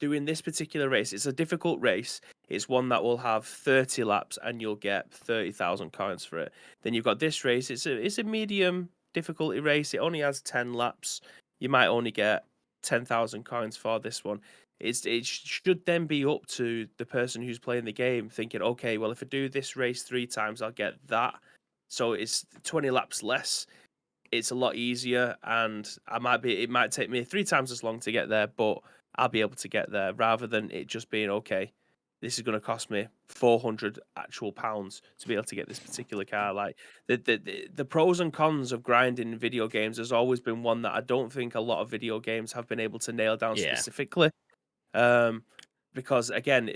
doing this particular race, it's a difficult race. It's one that will have 30 laps, and you'll get 30,000 coins for it. Then you've got this race. It's a medium difficulty race. It only has 10 laps. You might only get 10,000 coins for this one. It should then be up to the person who's playing the game, thinking, okay, well, if I do this race 3 times, I'll get that. So it's 20 laps less. It's a lot easier, and it might take me 3 times as long to get there, but I'll be able to get there, rather than it just being, okay, this is going to cost me 400 actual pounds to be able to get this particular car. Like the pros and cons of grinding video games has always been one that I don't think a lot of video games have been able to nail down specifically. Because again,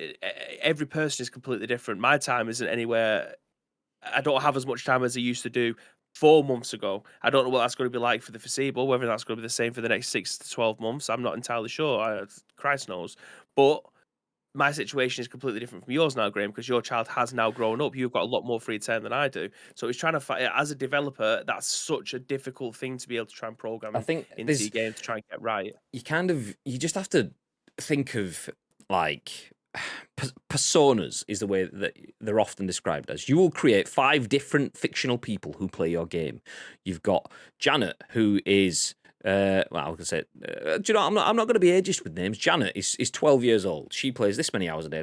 every person is completely different. My time isn't anywhere. I don't have as much time as I used to do 4 months ago. I don't know what that's going to be like for the foreseeable, whether that's going to be the same for the next 6 to 12 months. I'm not entirely sure. Christ knows. But my situation is completely different from yours now, Graham, because your child has now grown up. You've got a lot more free time than I do. So it's trying to fight. As a developer, that's such a difficult thing to be able to try and program into your game to try and get right. You just have to think of like personas is the way that they're often described as. You will create 5 different fictional people who play your game. You've got Janet, who is well, I can say, do you know, I'm not going to be ageist with names. Janet is 12 years old. She plays this many hours a day.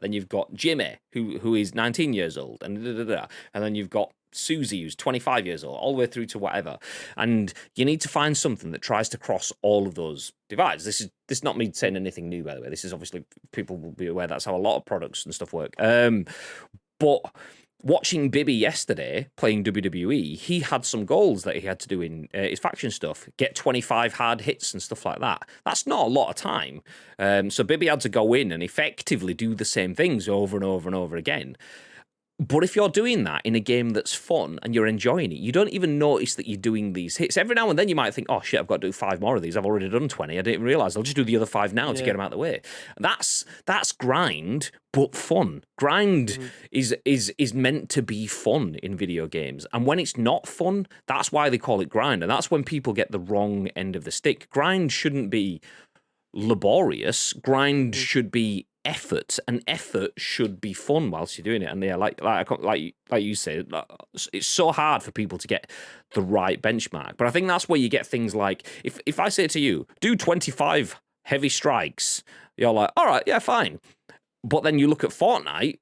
Then you've got Jimmy, who is 19 years old, and then you've got Susie, who's 25 years old, all the way through to whatever. And you need to find something that tries to cross all of those divides. This is not me saying anything new, by the way. This is obviously, people will be aware that's how a lot of products and stuff work. But watching Bibby yesterday playing WWE, he had some goals that he had to do in his faction stuff, get 25 hard hits and stuff like that. That's not a lot of time. So Bibby had to go in and effectively do the same things over and over and over again. But if you're doing that in a game that's fun and you're enjoying it, you don't even notice that you're doing these hits. Every now and then you might think, oh shit, I've got to do 5 more of these. I've already done 20. I didn't realise. I'll just do the other 5 now to get them out of the way. That's grind, but fun. Grind is meant to be fun in video games. And when it's not fun, that's why they call it grind. And that's when people get the wrong end of the stick. Grind shouldn't be laborious. Grind should be effort, and effort should be fun whilst you're doing it. And yeah, like you said, it's so hard for people to get the right benchmark. But I think that's where you get things like, if I say to you, do 25 heavy strikes, you're like, all right, yeah, fine. But then you look at Fortnite,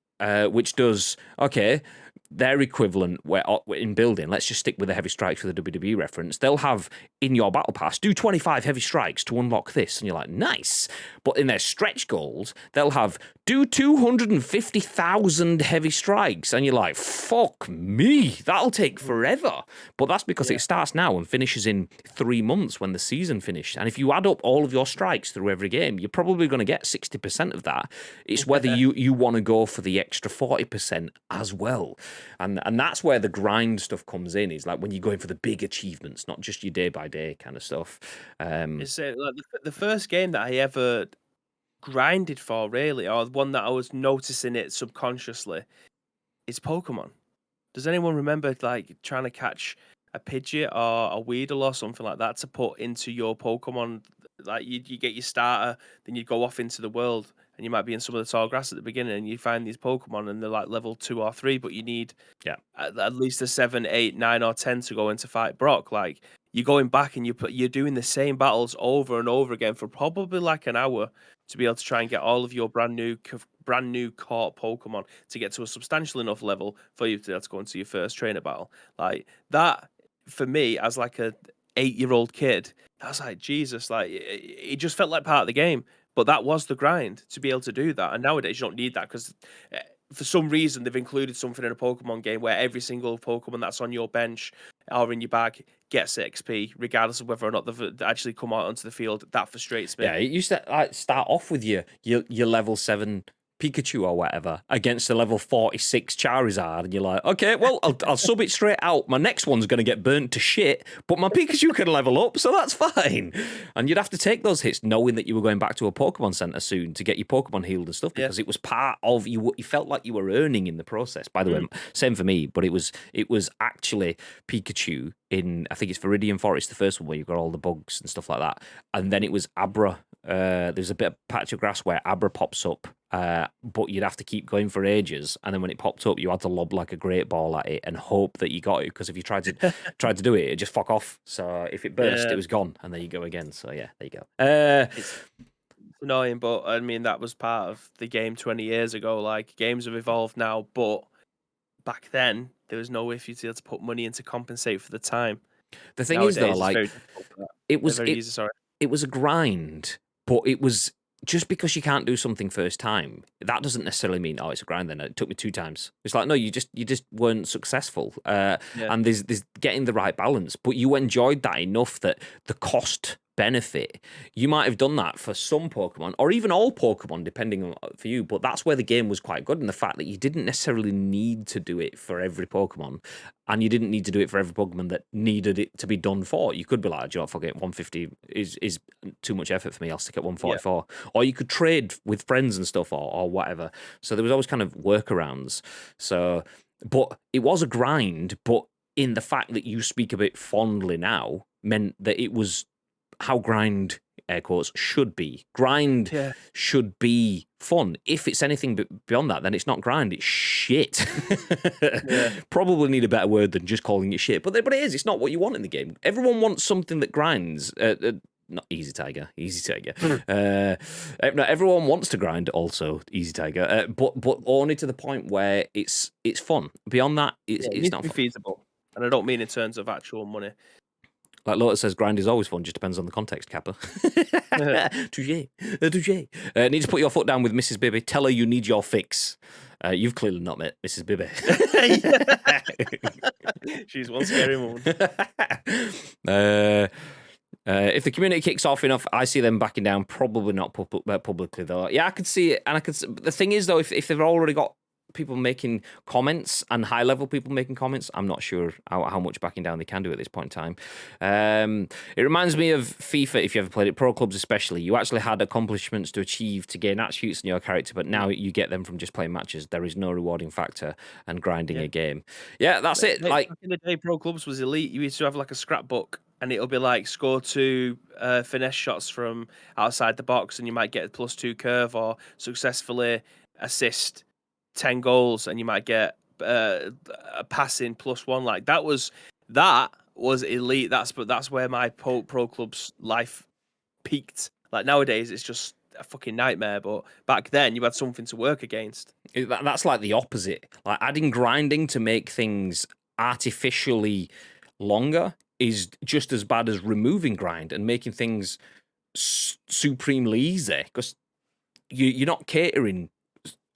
which does, okay, their equivalent in building, let's just stick with the heavy strikes for the WWE reference, they'll have in your battle pass, do 25 heavy strikes to unlock this, and you're like, nice. But in their stretch goals, they'll have do 250,000 heavy strikes, and you're like, fuck me, that'll take forever. But that's because it starts now and finishes in 3 months when the season finished. And if you add up all of your strikes through every game, you're probably going to get 60% of that. It's whether you want to go for the extra 40% as well. And that's where the grind stuff comes in, is like when you're going for the big achievements, not just your day-by-day kind of stuff. It's like the first game that I ever grinded for, really, or one that I was noticing it subconsciously, is Pokemon. Does anyone remember like trying to catch a Pidgeot or a Weedle or something like that to put into your Pokemon? Like you get your starter, then you go off into the world, and you might be in some of the tall grass at the beginning, and you find these Pokemon, and they're like level 2 or 3, but you need at least a 7, 8, 9, or 10 to go in to fight Brock. Like you're going back and you're doing the same battles over and over again for probably like an hour to be able to try and get all of your brand new caught Pokemon to get to a substantial enough level for you to be able to go into your first trainer battle. Like that, for me, as like 8-year-old kid. I was like, Jesus, like it just felt like part of the game. But that was the grind to be able to do that. And nowadays you don't need that because for some reason they've included something in a Pokemon game where every single Pokemon that's on your bench or in your bag gets XP, regardless of whether or not they've actually come out onto the field. That frustrates me. Yeah, it used to like start off with your level 7 Pikachu or whatever against a level 46 Charizard, and you're like, okay, well, I'll sub it straight out. My next one's going to get burnt to shit, but my Pikachu can level up, so that's fine. And you'd have to take those hits knowing that you were going back to a Pokemon Center soon to get your Pokemon healed and stuff, because it was part of you. You felt like you were earning in the process. By the way, same for me, but it was actually Pikachu in, I think it's Viridian Forest, the first one where you've got all the bugs and stuff like that, and then it was Abra. There's a bit of patch of grass where Abra pops up, but you'd have to keep going for ages, and then when it popped up, you had to lob like a great ball at it and hope that you got it, because if you tried to do it, it just fuck off. So if it burst, it was gone, and then you go again. So yeah, there you go. It's annoying, but I mean that was part of the game 20 years ago. Like games have evolved now, but back then there was no way for you to be able to put money in to compensate for the time. The thing is though, like it was a grind, but it was just because you can't do something first time, that doesn't necessarily mean, oh, it's a grind then. It took me 2 times. It's like, no, you just weren't successful. And there's getting the right balance, but you enjoyed that enough that the cost benefit, you might have done that for some Pokemon, or even all Pokemon, depending on for you, but that's where the game was quite good, in the fact that you didn't necessarily need to do it for every Pokemon, and you didn't need to do it for every Pokemon that needed it to be done for. You could be like, do you know what, fuck it, 150 is too much effort for me, I'll stick at 144. Or you could trade with friends and stuff, or whatever. So there was always kind of workarounds. So, but it was a grind, but in the fact that you speak of it fondly now, meant that it was how grind, air quotes, should be. Grind should be fun. If it's anything beyond that, then it's not grind, it's shit. Probably need a better word than just calling it shit. But it is. It's not what you want in the game. Everyone wants something that grinds. Not Easy Tiger. No, everyone wants to grind also, Easy Tiger. But only to the point where it's fun. Beyond that, it's not fun. Feasible. And I don't mean in terms of actual money. Like Lotus says, grind is always fun, just depends on the context, Kappa. Touché. Need to put your foot down with Mrs. Bibby. Tell her you need your fix. You've clearly not met Mrs. Bibby. She's one scary woman. If the community kicks off enough, I see them backing down. Probably not publicly, though. Yeah, I could see it. And the thing is, though, if they've already got people making comments and high-level people making comments, I'm not sure how much backing down they can do at this point in time. It reminds me of FIFA, if you ever played it, Pro Clubs especially. You actually had accomplishments to achieve to gain attributes in your character, but now you get them from just playing matches. There is no rewarding factor and grinding a game. Yeah, that's it. Like back in the day, Pro Clubs was elite. You used to have like a scrapbook, and it'll be like score 2 finesse shots from outside the box, and you might get a +2 curve, or successfully assist 10 goals, and you might get a passing +1. Like that was elite. That's where my pro club's life peaked. Like nowadays, it's just a fucking nightmare. But back then, you had something to work against. That's like the opposite. Like adding grinding to make things artificially longer is just as bad as removing grind and making things supremely easy, because you're not catering.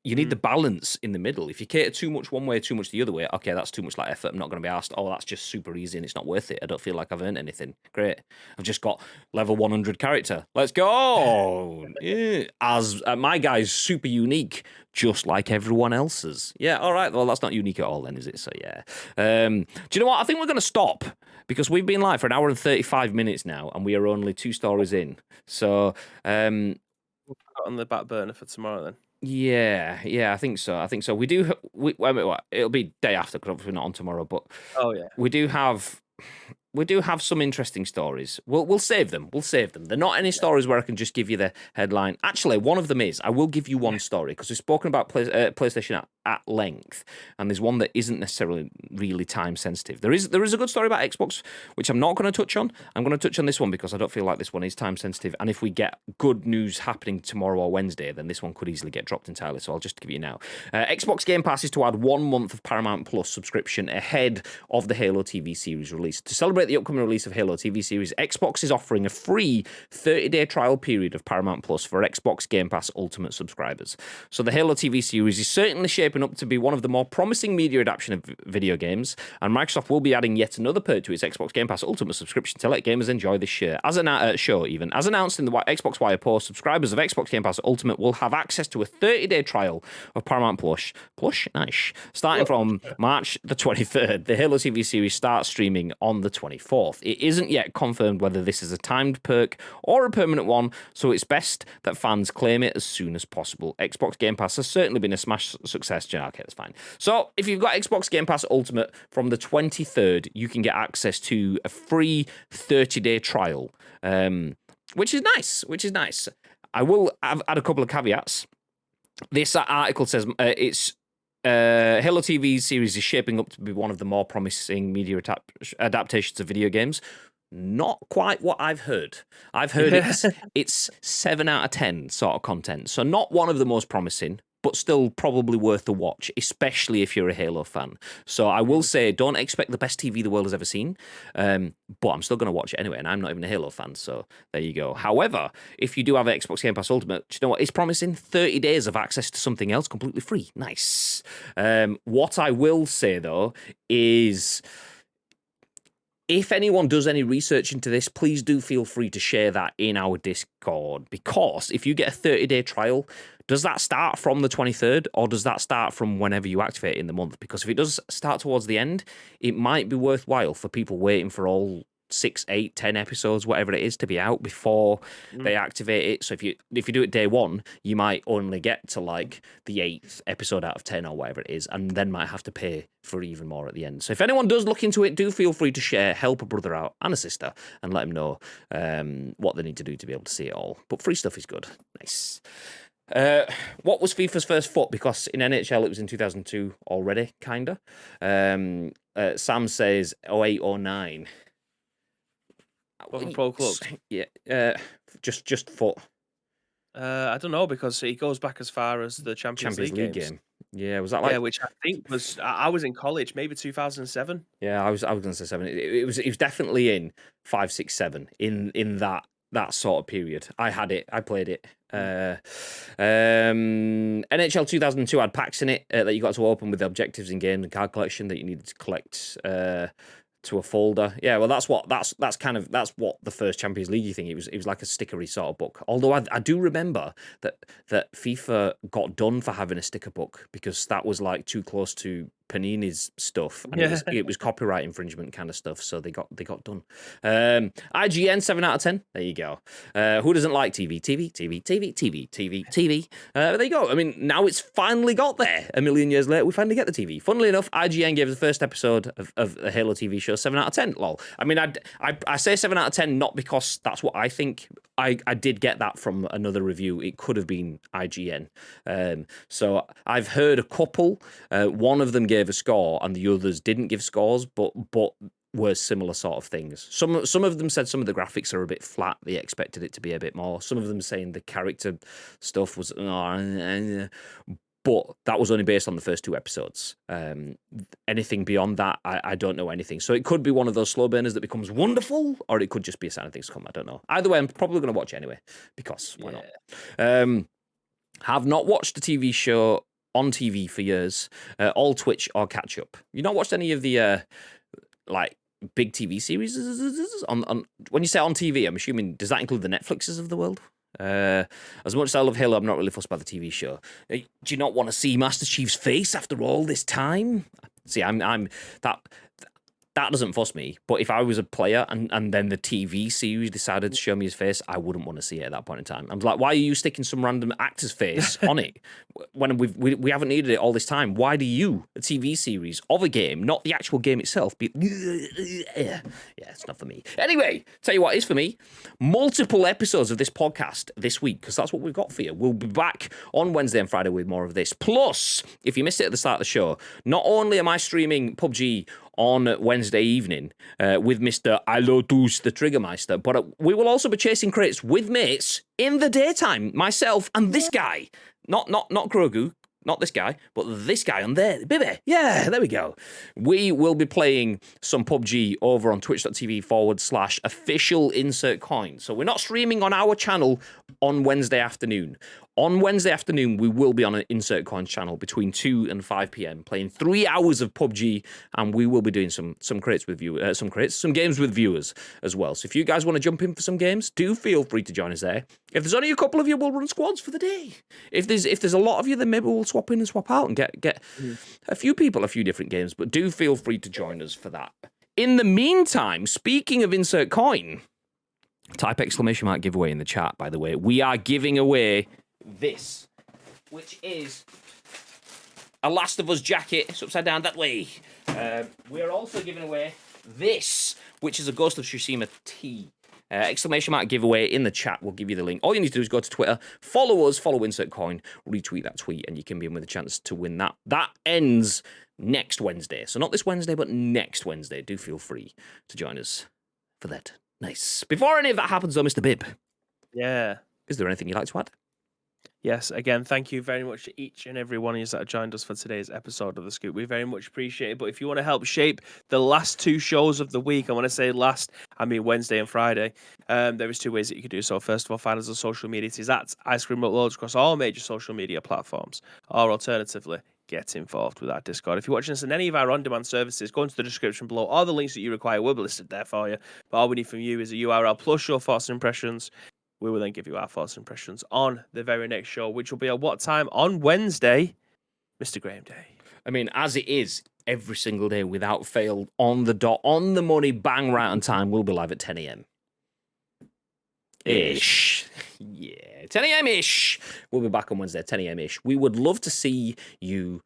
You need the balance in the middle. If you cater too much one way, too much the other way, okay, that's too much like effort. I'm not going to be asked, oh, that's just super easy and it's not worth it. I don't feel like I've earned anything. Great. I've just got level 100 character. Let's go. Yeah. As my guy's super unique, just like everyone else's. Yeah, all right. Well, that's not unique at all then, is it? So, yeah. Do you know what? I think we're going to stop, because we've been live for an hour and 35 minutes now, and we are only 2 stories in. So, we'll put it on the back burner for tomorrow then. Yeah, I think so. It'll be day after, because obviously we're not on tomorrow. But we do have some interesting stories. We'll save them. They're not any stories where I can just give you the headline. Actually, one of them is. I will give you one story, because we've spoken about PlayStation at length, and there's one that isn't necessarily really time sensitive. There is a good story about Xbox, which I'm not going to touch on. I'm going to touch on this one because I don't feel like this one is time sensitive. And if we get good news happening tomorrow or Wednesday, then this one could easily get dropped entirely. So I'll just give you now. Xbox Game Pass is to add 1 month of Paramount Plus subscription ahead of the Halo TV series release. To celebrate celebrate the upcoming release of Halo TV series, Xbox is offering a free 30-day trial period of Paramount Plus for Xbox Game Pass Ultimate subscribers. So the Halo TV series is certainly shaping up to be one of the more promising media adaptation of video games, and Microsoft will be adding yet another perk to its Xbox Game Pass Ultimate subscription to let gamers enjoy this show. As announced in the Xbox Wire post, subscribers of Xbox Game Pass Ultimate will have access to a 30-day trial of Paramount Plus. Nice. Starting from March the 23rd, the Halo TV series starts streaming on the 24th. It isn't yet confirmed whether this is a timed perk or a permanent one, so it's best that fans claim it as soon as possible. Xbox Game Pass has certainly been a smash success. Okay, that's fine. So if you've got Xbox Game Pass Ultimate from the 23rd, you can get access to a free 30-day trial, which is nice. I've add a couple of caveats. This article says Halo TV series is shaping up to be one of the more promising media adaptations of video games. Not quite what I've heard. I've heard it's 7 out of 10 sort of content. So not one of the most promising, but still probably worth a watch, especially if you're a Halo fan. So I will say, don't expect the best TV the world has ever seen, but I'm still going to watch it anyway, and I'm not even a Halo fan, so there you go. However, if you do have Xbox Game Pass Ultimate, do you know what? It's promising 30 days of access to something else completely free. Nice. What I will say, though, is if anyone does any research into this, please do feel free to share that in our Discord, because if you get a 30-day trial, does that start from the 23rd, or does that start from whenever you activate it in the month? Because if it does start towards the end, it might be worthwhile for people waiting for all 6, 8, 10 episodes, whatever it is, to be out before they activate it. So if you do it day one, you might only get to like the 8th episode out of 10 or whatever it is, and then might have to pay for even more at the end. So if anyone does look into it, do feel free to share, help a brother out and a sister, and let them know what they need to do to be able to see it all. But free stuff is good. Nice. What was FIFA's first foot? Because in NHL it was in 2002 already, kinda. Sam says 08, 09. What, pro clubs? Yeah, just foot. I don't know, because he goes back as far as the Champions League games. Game. Yeah, was that like? Yeah, which I think was I was in college, maybe 2007. Yeah, I was going to say 7. It was definitely in 5, 6, 7 in that sort of period. I had it. I played it. NHL 2002 had packs in it that you got to open with the objectives in game and card collection that you needed to collect to a folder. Yeah, well, that's what the first Champions League thing. It was like a stickery sort of book. Although I do remember that FIFA got done for having a sticker book, because that was like too close to Panini's stuff, and it was copyright infringement kind of stuff. So they got done. IGN 7 out of 10. There you go. Who doesn't like TV? There you go. I mean, now it's finally got there. A million years later, we finally get the TV. Funnily enough, IGN gave the first episode of the Halo TV show 7 out of 10. Lol. I mean, I say 7 out of 10 not because that's what I think. I did get that from another review. It could have been IGN. So I've heard a couple. One of them gave a score and the others didn't give scores, but were similar sort of things. Some of them said some of the graphics are a bit flat. They expected it to be a bit more. Some of them saying the character stuff was... But that was only based on the first 2 episodes. Anything beyond that, I don't know anything. So it could be one of those slow burners that becomes wonderful, or it could just be a sign of things to come. I don't know. Either way, I'm probably going to watch it anyway, because why not? Have not watched the TV show on TV for years. All Twitch or catch up. You not watched any of the like big TV series on when you say on TV? I'm assuming, does that include the Netflixes of the world? As much as I love Halo, I'm not really fussed by the TV show. Do you not want to see Master Chief's face after all this time? See, I'm that doesn't fuss me. But if I was a player and then the TV series decided to show me his face, I wouldn't want to see it at that point in time. I'm like, why are you sticking some random actor's face on it when we haven't needed it all this time? Why do you, a TV series of a game, not the actual game itself, be... Yeah, it's not for me. Anyway, tell you what is for me. Multiple episodes of this podcast this week, because that's what we've got for you. We'll be back on Wednesday and Friday with more of this. Plus, if you missed it at the start of the show, not only am I streaming PUBG on Wednesday evening with Mr. Ilotus the Triggermeister, but we will also be chasing crates with mates in the daytime, myself and this guy. Not Grogu. not this guy, but this guy on there, baby. Yeah, there we go. We will be playing some PUBG over on twitch.tv/official insert coin. So we're not streaming on our channel on Wednesday afternoon. On Wednesday afternoon, we will be on an insert coin channel between 2 and 5 p.m. playing 3 hours of PUBG, and we will be doing some games with viewers as well. So if you guys want to jump in for some games, do feel free to join us there. If there's only a couple of you, we'll run squads for the day. If there's a lot of you, then maybe we'll swap in and swap out and get a few people a few different games. But do feel free to join us for that. In the meantime, speaking of insert coin, type !! giveaway in the chat, by the way. We are giving away this, which is a Last of Us jacket. It's upside down that way. We're also giving away this, which is a Ghost of Tsushima tee. ! Giveaway in the chat. We'll give you the link. All you need to do is go to Twitter, follow us, follow Insert Coin, retweet that tweet, and you can be in with a chance to win that. That ends next Wednesday. So not this Wednesday, but next Wednesday. Do feel free to join us for that. Nice. Before any of that happens, though, Mr. Bibb. Yeah. Is there anything you'd like to add? Yes, again, thank you very much to each and every one of you that have joined us for today's episode of The Scoop. We very much appreciate it. But if you want to help shape the last 2 shows of the week, I want to say last, I mean Wednesday and Friday, there is 2 ways that you can do so. First of all, find us on social media. It's at Ice Cream Uploads across all major social media platforms. Or alternatively, get involved with our Discord. If you're watching us on any of our on-demand services, go into the description below. All the links that you require will be listed there for you. But all we need from you is a URL plus your thoughts and impressions. We will then give you our thoughts and impressions on the very next show, which will be at what time? On Wednesday, Mr. Graham Day. I mean, as it is every single day without fail, on the dot, on the money, bang right on time, we'll be live at 10 a.m. Ish. Yeah, 10 a.m. ish. We'll be back on Wednesday at 10 a.m. ish. We would love to see you.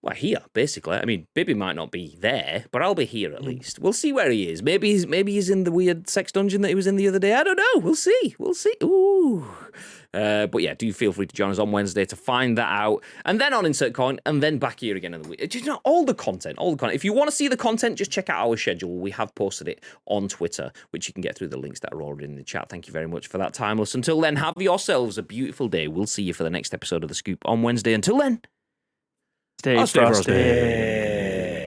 Well, here, basically. I mean, Bibby might not be there, but I'll be here at least. We'll see where he is. Maybe he's in the weird sex dungeon that he was in the other day. I don't know. We'll see. Ooh. But yeah, do feel free to join us on Wednesday to find that out. And then on Insert Coin, and then back here again in the week. You know, all the content. If you want to see the content, just check out our schedule. We have posted it on Twitter, which you can get through the links that are already in the chat. Thank you very much for that, Timeless. Until then, have yourselves a beautiful day. We'll see you for the next episode of The Scoop on Wednesday. Until then, Stay frosty.